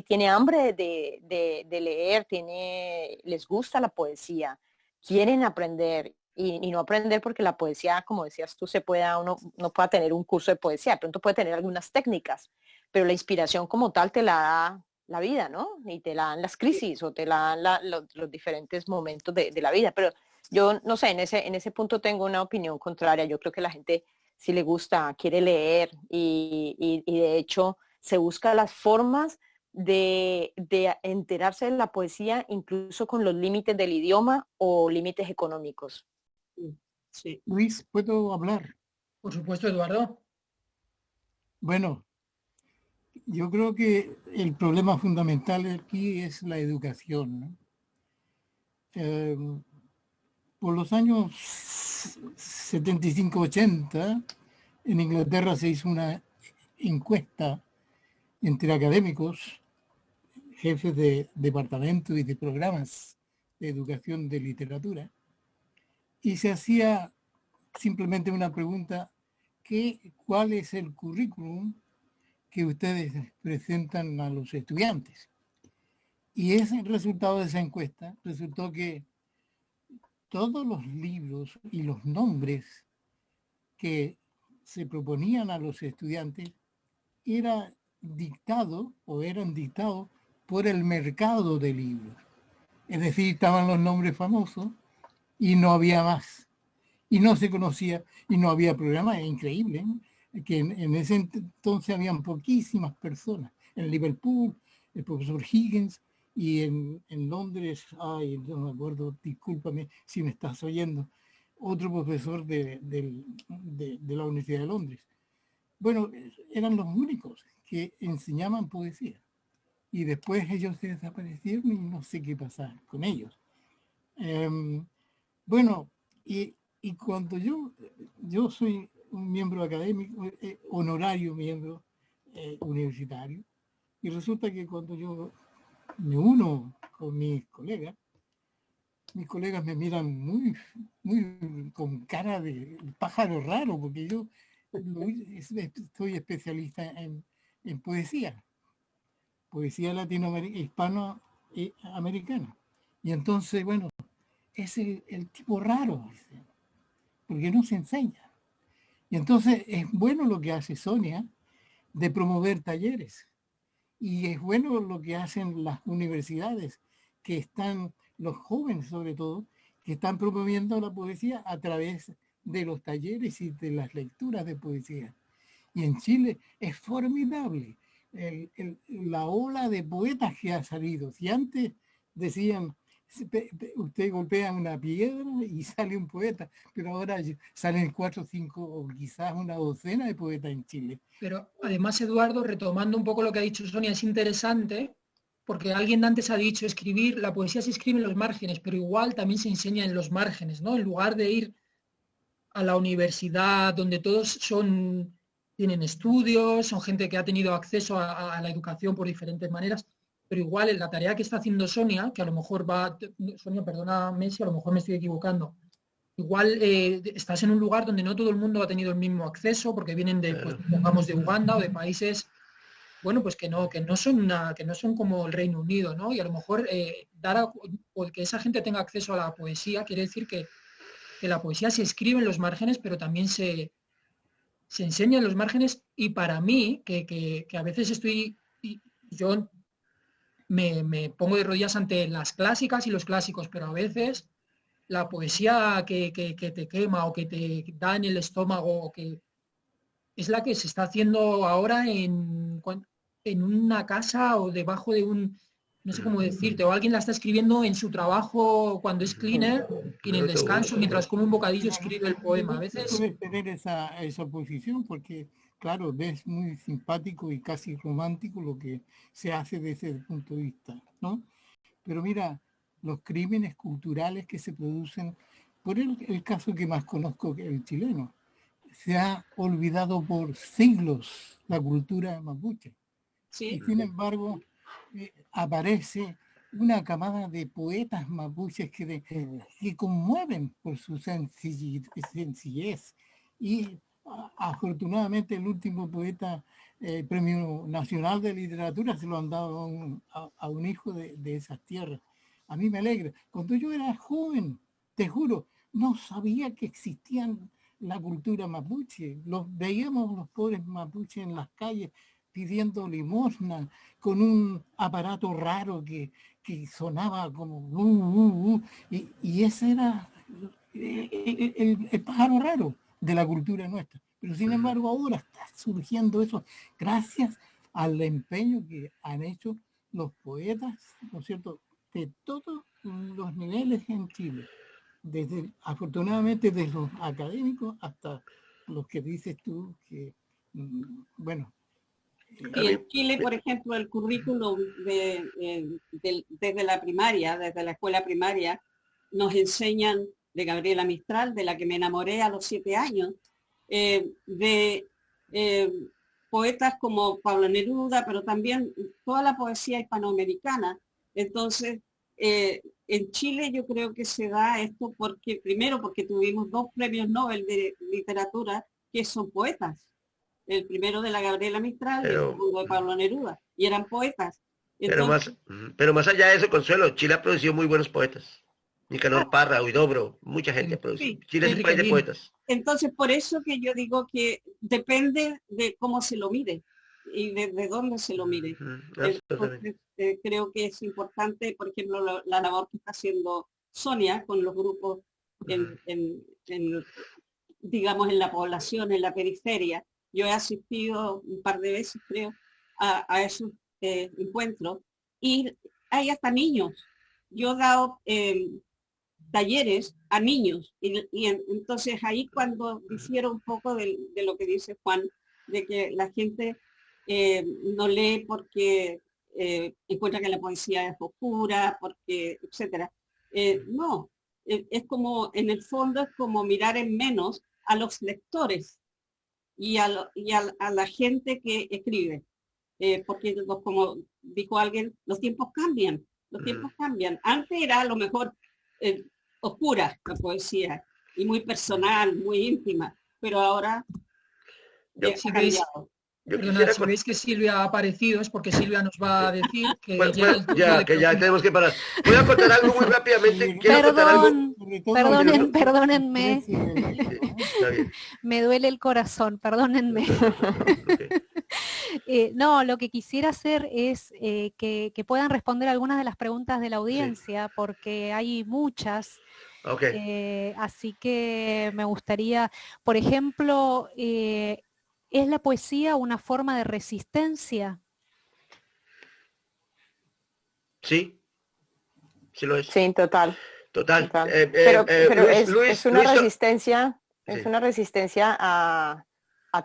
tiene hambre de leer, les gusta la poesía, quieren aprender y no aprender porque la poesía, como decías tú, uno no pueda tener un curso de poesía, de pronto puede tener algunas técnicas, pero la inspiración como tal te la da la vida, ¿no? Y te la dan las crisis o te la dan los diferentes momentos de la vida. Pero yo no sé, en ese punto tengo una opinión contraria. Yo creo que la gente si le gusta, quiere leer y de hecho se busca las formas de enterarse de la poesía incluso con los límites del idioma o límites económicos. Sí. Luis, ¿puedo hablar? Por supuesto, Eduardo. Bueno, yo creo que el problema fundamental aquí es la educación, ¿no? Por los años 75-80, en Inglaterra se hizo una encuesta entre académicos, jefes de departamento y de programas de educación de literatura, y se hacía simplemente una pregunta: ¿cuál es el currículum que ustedes presentan a los estudiantes? Y ese resultado de esa encuesta resultó que todos los libros y los nombres que se proponían a los estudiantes eran dictados por el mercado de libros. Es decir, estaban los nombres famosos y no había más. Y no se conocía y no había programa. Es increíble, ¿eh? Que en ese entonces habían poquísimas personas. En Liverpool, el profesor Higgins, y en Londres, no me acuerdo, discúlpame si me estás oyendo, otro profesor de la Universidad de Londres. Bueno, eran los únicos que enseñaban poesía. Y después ellos se desaparecieron y no sé qué pasaba con ellos. Bueno, y cuando yo soy un miembro académico, honorario miembro universitario, y resulta que cuando yo me uno con mis colegas me miran muy con cara de pájaro raro, porque yo soy especialista en poesía hispanoamericana. Y entonces, bueno, es el tipo raro, porque no se enseña. Y entonces es bueno lo que hace Sonia de promover talleres. Y es bueno lo que hacen las universidades, que están, los jóvenes sobre todo, que están promoviendo la poesía a través de los talleres y de las lecturas de poesía. Y en Chile es formidable la ola de poetas que ha salido. Si antes decían, usted golpea una piedra y sale un poeta, pero ahora salen 4 o 5 o quizás una docena de poetas en Chile. Pero además, Eduardo, retomando un poco lo que ha dicho Sonia, es interesante porque alguien antes ha dicho la poesía se escribe en los márgenes, pero igual también se enseña en los márgenes, ¿no? En lugar de ir a la universidad donde todos tienen estudios, son gente que ha tenido acceso a la educación por diferentes maneras, pero igual en la tarea que está haciendo Sonia, que a lo mejor Sonia, perdóname si a lo mejor me estoy equivocando, igual estás en un lugar donde no todo el mundo ha tenido el mismo acceso, porque vienen pongamos de Uganda o de países, bueno, pues que no son como el Reino Unido, ¿no? Y a lo mejor que esa gente tenga acceso a la poesía quiere decir que la poesía se escribe en los márgenes, pero también se enseña en los márgenes. Y para mí, que a veces yo me pongo de rodillas ante las clásicas y los clásicos, pero a veces la poesía que te quema o que te da en el estómago o que es la que se está haciendo ahora en una casa o debajo de un, no sé cómo decirte, o alguien la está escribiendo en su trabajo cuando es cleaner y en el descanso, mientras come un bocadillo, escribe el poema. A veces... Puedes tener esa posición porque, claro, es muy simpático y casi romántico lo que se hace desde ese punto de vista, ¿no? Pero mira, los crímenes culturales que se producen, por el caso que más conozco, que el chileno, se ha olvidado por siglos la cultura mapuche. Sí. Y sin embargo, aparece una camada de poetas mapuches que conmueven por su sencillez. Y afortunadamente el último poeta, Premio Nacional de Literatura, se lo han dado a un hijo de esas tierras. A mí me alegra. Cuando yo era joven, te juro, no sabía que existían la cultura mapuche. Veíamos los pobres mapuches en las calles pidiendo limosna con un aparato raro que sonaba como y ese era el pájaro raro de la cultura nuestra. Pero sin embargo ahora está surgiendo eso gracias al empeño que han hecho los poetas, ¿no es cierto?, de todos los niveles en Chile, afortunadamente desde los académicos hasta los que dices tú que, bueno. Y en Chile, por ejemplo, el currículum desde la primaria, desde la escuela primaria, nos enseñan de Gabriela Mistral, de la que me enamoré a los 7 años, poetas como Pablo Neruda, pero también toda la poesía hispanoamericana. Entonces, en Chile yo creo que se da esto primero porque tuvimos 2 premios Nobel de literatura que son poetas. El primero de la Gabriela Mistral y el segundo de Pablo Neruda, y eran poetas. Entonces, pero más allá de eso, Consuelo, Chile ha producido muy buenos poetas. Nicanor Parra, Huidobro, mucha gente ha producido. Sí, Chile es un país de poetas. Entonces, por eso que yo digo que depende de cómo se lo mire y de dónde se lo mire. Entonces, creo que es importante, por ejemplo, la labor que está haciendo Sonia con los grupos digamos, en la población, en la periferia. Yo he asistido un par de veces, creo, a esos encuentros y hay hasta niños. Yo he dado talleres a niños y entonces ahí cuando difiero un poco de lo que dice Juan, de que la gente no lee porque encuentra que la poesía es oscura, porque, etcétera. No, es como, en el fondo es como mirar en menos a los lectores y a la gente que escribe, porque como dijo alguien, los tiempos cambian, Antes era a lo mejor oscura la poesía y muy personal, muy íntima, pero ahora ha cambiado. Perdona, si veis que Silvia ha aparecido es porque Silvia nos va a decir que ya tenemos que parar. Voy a contar algo muy rápidamente. Perdónenme. Me duele el corazón, perdónenme. No, lo que quisiera hacer es que puedan responder algunas de las preguntas de la audiencia, porque hay muchas. Así que me gustaría, por ejemplo, ¿es la poesía una forma de resistencia? Sí, sí lo es. Sí, total. Pero es una resistencia, es una resistencia a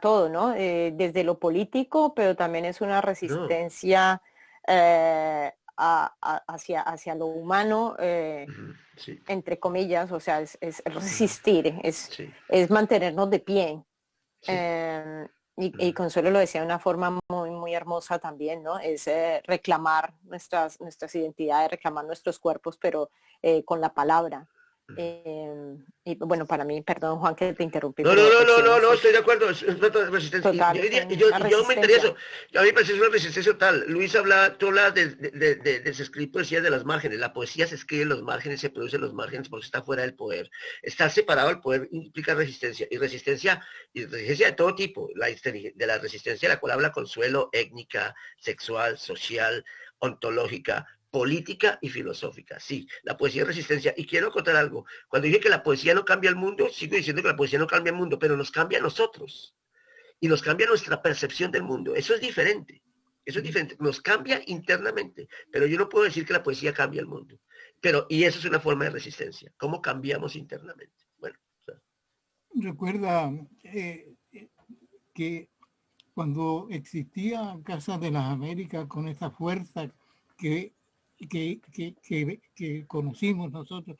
todo, ¿no? Desde lo político, pero también es una resistencia hacia lo humano, entre comillas, o sea, es resistir, es mantenernos de pie. Sí. Y Consuelo lo decía de una forma muy, muy hermosa también, ¿no? Es reclamar nuestras identidades, reclamar nuestros cuerpos, pero con la palabra. Y bueno, para mí, perdón Juan que te interrumpí. No, estoy de acuerdo, es una resistencia. Total, yo aumentaría eso. A mí me parece una resistencia total. Luis tú hablas de escribir poesía de las márgenes. La poesía se escribe en los márgenes, se produce en los márgenes porque está fuera del poder. Estar separado del poder implica resistencia, y resistencia de todo tipo. De la resistencia de la cual habla Consuelo, étnica, sexual, social, ontológica, política y filosófica. Sí, la poesía es resistencia. Y quiero contar algo. Cuando dije que la poesía no cambia el mundo, sigo diciendo que la poesía no cambia el mundo, pero nos cambia a nosotros. y nos cambia nuestra percepción del mundo. Eso es diferente. Eso es diferente. Nos cambia internamente. Pero yo no puedo decir que la poesía cambia el mundo. Y eso es una forma de resistencia. ¿Cómo cambiamos internamente? Bueno. Recuerda que cuando existía Casa de las Américas con esa fuerza que conocimos nosotros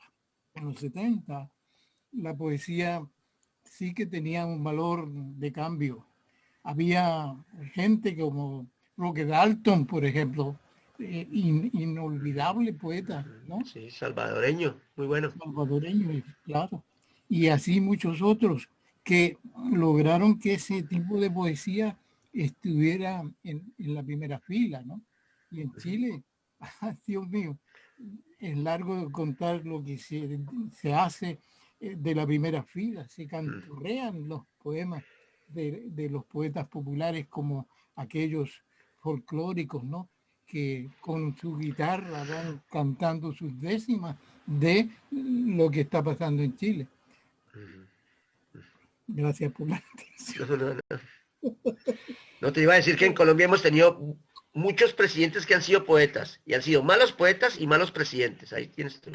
en los 70, la poesía sí que tenía un valor de cambio. Había gente como Roque Dalton, por ejemplo, inolvidable poeta, ¿no? Sí, salvadoreño, muy bueno. Salvadoreño, claro. Y así muchos otros que lograron que ese tipo de poesía estuviera en la primera fila, ¿no? Y en Chile, Dios mío, es largo contar lo que se hace de la primera fila, se canturrean los poemas de los poetas populares como aquellos folclóricos, ¿no? Que con su guitarra van cantando sus décimas de lo que está pasando en Chile. Gracias por la atención. No te iba a decir que en Colombia hemos tenido muchos presidentes que han sido poetas, y han sido malos poetas y malos presidentes. Ahí tienes tú.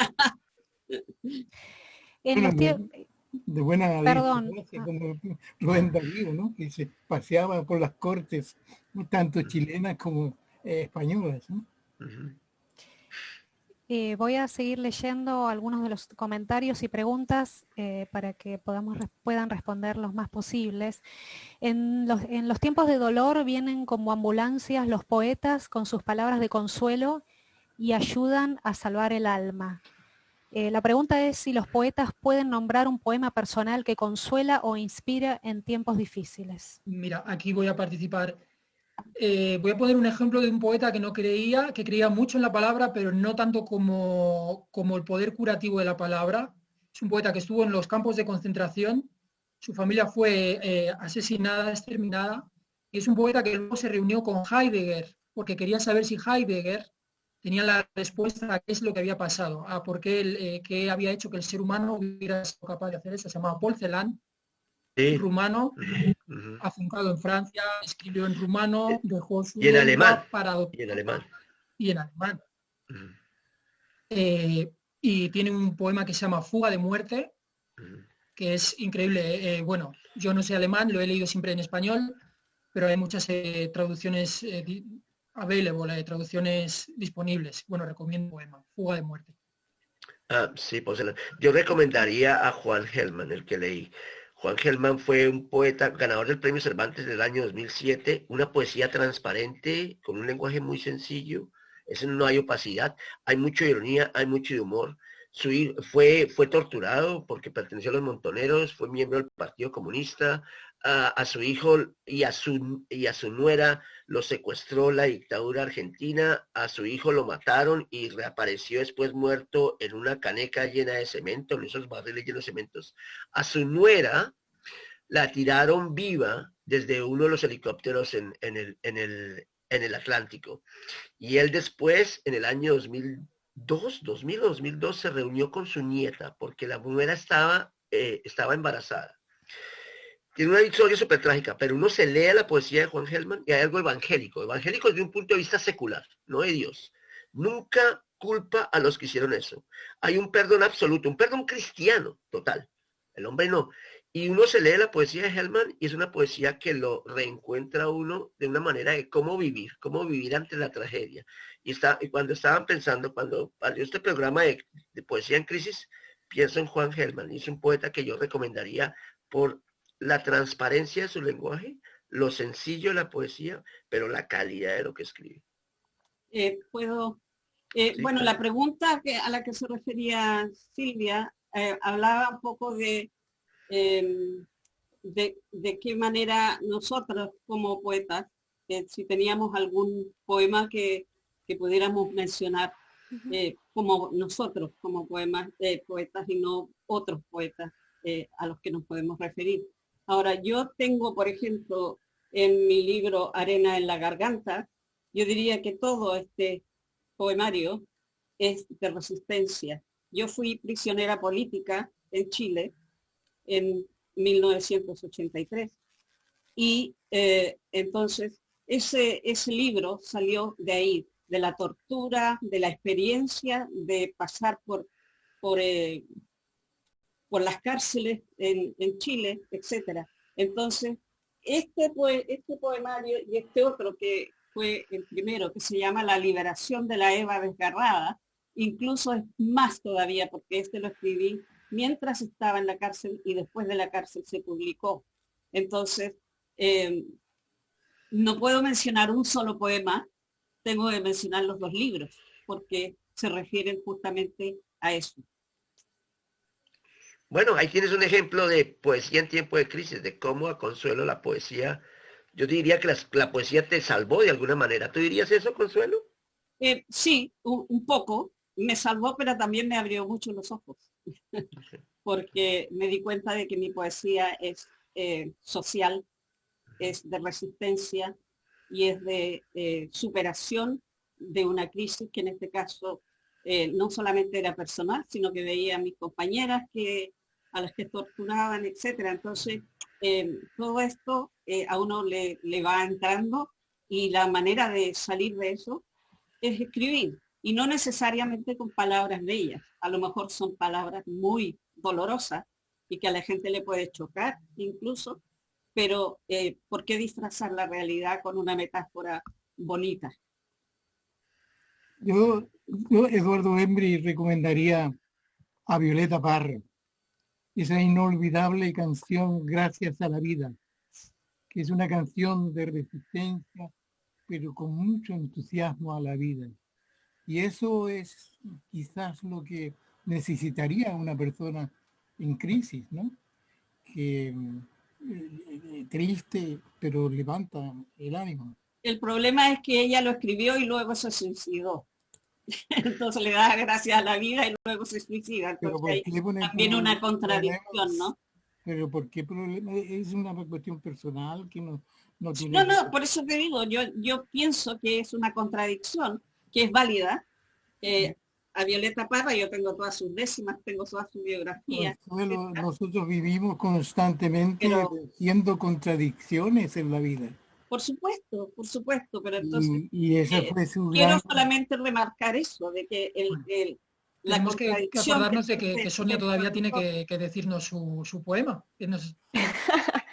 De buena Perdón. como Rubén Darío, ¿no? Que se paseaba por las cortes, tanto chilenas como españolas, ¿no? Voy a seguir leyendo algunos de los comentarios y preguntas para que puedan responder los más posibles. En los tiempos de dolor vienen como ambulancias los poetas con sus palabras de consuelo y ayudan a salvar el alma. La pregunta es si los poetas pueden nombrar un poema personal que consuela o inspira en tiempos difíciles. Mira, aquí voy a participar. Voy a poner un ejemplo de un poeta que creía mucho en la palabra, pero no tanto como el poder curativo de la palabra. Es un poeta que estuvo en los campos de concentración, su familia fue asesinada, exterminada, y es un poeta que luego se reunió con Heidegger, porque quería saber si Heidegger tenía la respuesta a qué es lo que había pasado, a por qué, qué había hecho que el ser humano hubiera sido capaz de hacer eso. Se llamaba Paul Celan, rumano, afincado en Francia, escribió en rumano, dejó su lengua para adoptar. Y en alemán. Y tiene un poema que se llama Fuga de muerte, que es increíble. Bueno, yo no sé alemán, lo he leído siempre en español, pero hay muchas traducciones traducciones disponibles. Bueno, recomiendo el poema, Fuga de muerte. Sí, pues yo recomendaría a Juan Gelman, el que leí. Juan Gelman fue un poeta ganador del Premio Cervantes del año 2007, una poesía transparente, con un lenguaje muy sencillo, no hay opacidad, hay mucha ironía, hay mucho humor. Su hijo fue torturado porque perteneció a los montoneros, fue miembro del Partido Comunista, a su hijo y a su nuera lo secuestró la dictadura argentina, a su hijo lo mataron y reapareció después muerto en una caneca llena de cemento, en esos barriles llenos de cementos. A su nuera la tiraron viva desde uno de los helicópteros en el Atlántico. Y él después, en el año 2002 se reunió con su nieta porque la nuera estaba embarazada. Tiene una historia súper trágica, pero uno se lee la poesía de Juan Gelman y hay algo evangélico desde un punto de vista secular, no de Dios. Nunca culpa a los que hicieron eso. Hay un perdón absoluto, un perdón cristiano total. El hombre no. Y uno se lee la poesía de Gelman y es una poesía que lo reencuentra uno de una manera de cómo vivir ante la tragedia. Y cuando estaban pensando, cuando salió este programa de poesía en crisis, pienso en Juan Gelman. Y es un poeta que yo recomendaría por la transparencia de su lenguaje, lo sencillo de la poesía, pero la calidad de lo que escribe. Sí, bueno, claro. La pregunta a la que se refería Silvia hablaba un poco de qué manera nosotros como poetas, si teníamos algún poema que pudiéramos mencionar como nosotros, como poetas y no otros poetas a los que nos podemos referir. Ahora, yo tengo, por ejemplo, en mi libro Arena en la Garganta, yo diría que todo este poemario es de resistencia. Yo fui prisionera política en Chile en 1983 Y entonces ese libro salió de ahí, de la tortura, de la experiencia de pasar por, eh, por las cárceles en Chile, etcétera. Entonces, este poemario y este otro que fue el primero, que se llama La liberación de la Eva desgarrada, incluso es más todavía, porque este lo escribí mientras estaba en la cárcel y después de la cárcel se publicó. Entonces, no puedo mencionar un solo poema, tengo que mencionar los dos libros, porque se refieren justamente a eso. Bueno, ahí tienes un ejemplo de poesía en tiempo de crisis, de cómo a Consuelo la poesía, yo diría que la poesía te salvó de alguna manera. ¿Tú dirías eso, Consuelo? Sí, un poco, me salvó, pero también me abrió mucho los ojos, porque me di cuenta de que mi poesía es social, es de resistencia y es de superación de una crisis que en este caso no solamente era personal, sino que veía a mis compañeras a las que torturaban, etcétera. Entonces, todo esto a uno le va entrando y la manera de salir de eso es escribir, y no necesariamente con palabras bellas. A lo mejor son palabras muy dolorosas y que a la gente le puede chocar incluso, pero ¿por qué disfrazar la realidad con una metáfora bonita? Yo, Eduardo Embry, recomendaría a Violeta Parra, esa inolvidable canción Gracias a la Vida, que es una canción de resistencia, pero con mucho entusiasmo a la vida. Y eso es quizás lo que necesitaría una persona en crisis, ¿no? Que triste, pero levanta el ánimo. El problema es que ella lo escribió y luego se suicidó. Entonces le da gracias a la vida y luego se suicida. Pero Entonces ¿por qué pone también una contradicción, ¿no? Pero ¿por qué problema? Es una cuestión personal que no tiene... No, por eso te digo, yo pienso que es una contradicción, que es válida. A Violeta Parra yo tengo todas sus décimas, tengo toda su biografía. Consuelo, nosotros vivimos constantemente siendo contradicciones en la vida. Por supuesto, pero entonces Y esa fue su quiero gran... solamente remarcar eso, de que la Tenemos que contradicción acordarnos de que Sonia todavía tiene que decirnos su poema.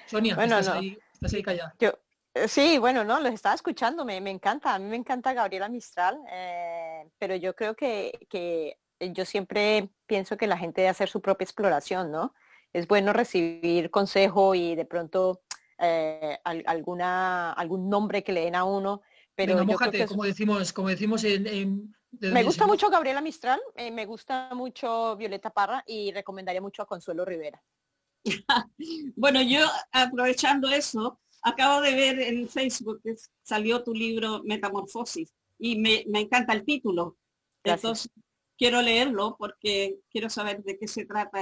Sonia, Bueno, estás ahí callada. Sí, bueno, no, los estaba escuchando, me encanta, a mí me encanta Gabriela Mistral, pero yo creo que yo siempre pienso que la gente debe hacer su propia exploración, ¿no? Es bueno recibir consejo y de pronto algún nombre que le den a uno, pero Venga, yo creo mójate, que como decimos de me donde gusta somos. mucho Gabriela Mistral, me gusta mucho Violeta Parra y recomendaría mucho a Consuelo Rivera. Bueno, yo aprovechando eso, acabo de ver en Facebook que salió tu libro Metamorfosis y me encanta el título. Gracias. Entonces, quiero leerlo porque quiero saber de qué se trata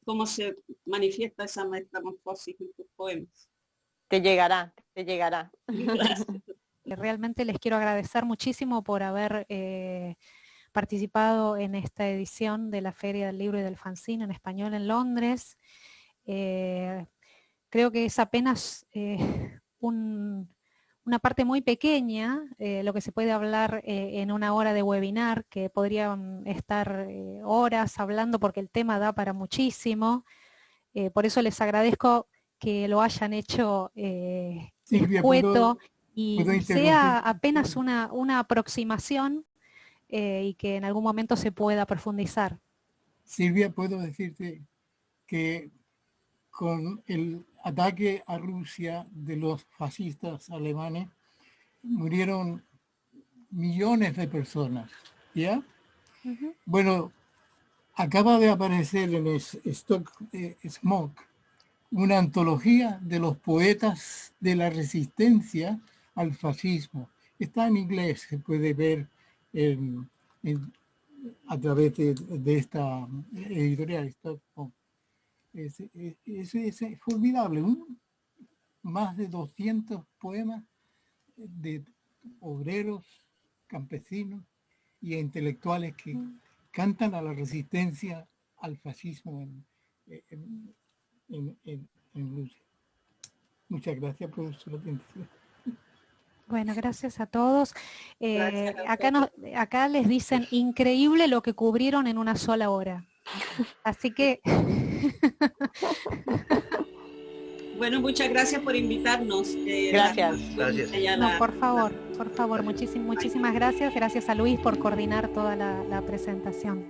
cómo se manifiesta esa metamorfosis en tus poemas. Te llegará, te llegará. Gracias. Realmente les quiero agradecer muchísimo por haber participado en esta edición de la Feria del Libro y del Fanzine en español en Londres. Creo que es apenas una parte muy pequeña, lo que se puede hablar en una hora de webinar, que podrían estar horas hablando porque el tema da para muchísimo. Por eso les agradezco que lo hayan hecho escueto y sea apenas una aproximación y que en algún momento se pueda profundizar. Silvia, puedo decirte que con el ataque a Rusia de los fascistas alemanes murieron millones de personas, ¿ya? Uh-huh. Bueno, acaba de aparecer en Smoke una antología de los poetas de la resistencia al fascismo. Está en inglés, se puede ver a través de esta editorial. Es formidable, más de 200 poemas de obreros, campesinos y intelectuales que cantan a la resistencia al fascismo en Rusia. Muchas gracias por su atención. Bueno, gracias a todos. Gracias a Acá les dicen increíble lo que cubrieron en una sola hora. Así que... Bueno, muchas gracias por invitarnos. Gracias. Gracias. No, por favor, muchísimas gracias. Gracias a Luis por coordinar toda la presentación.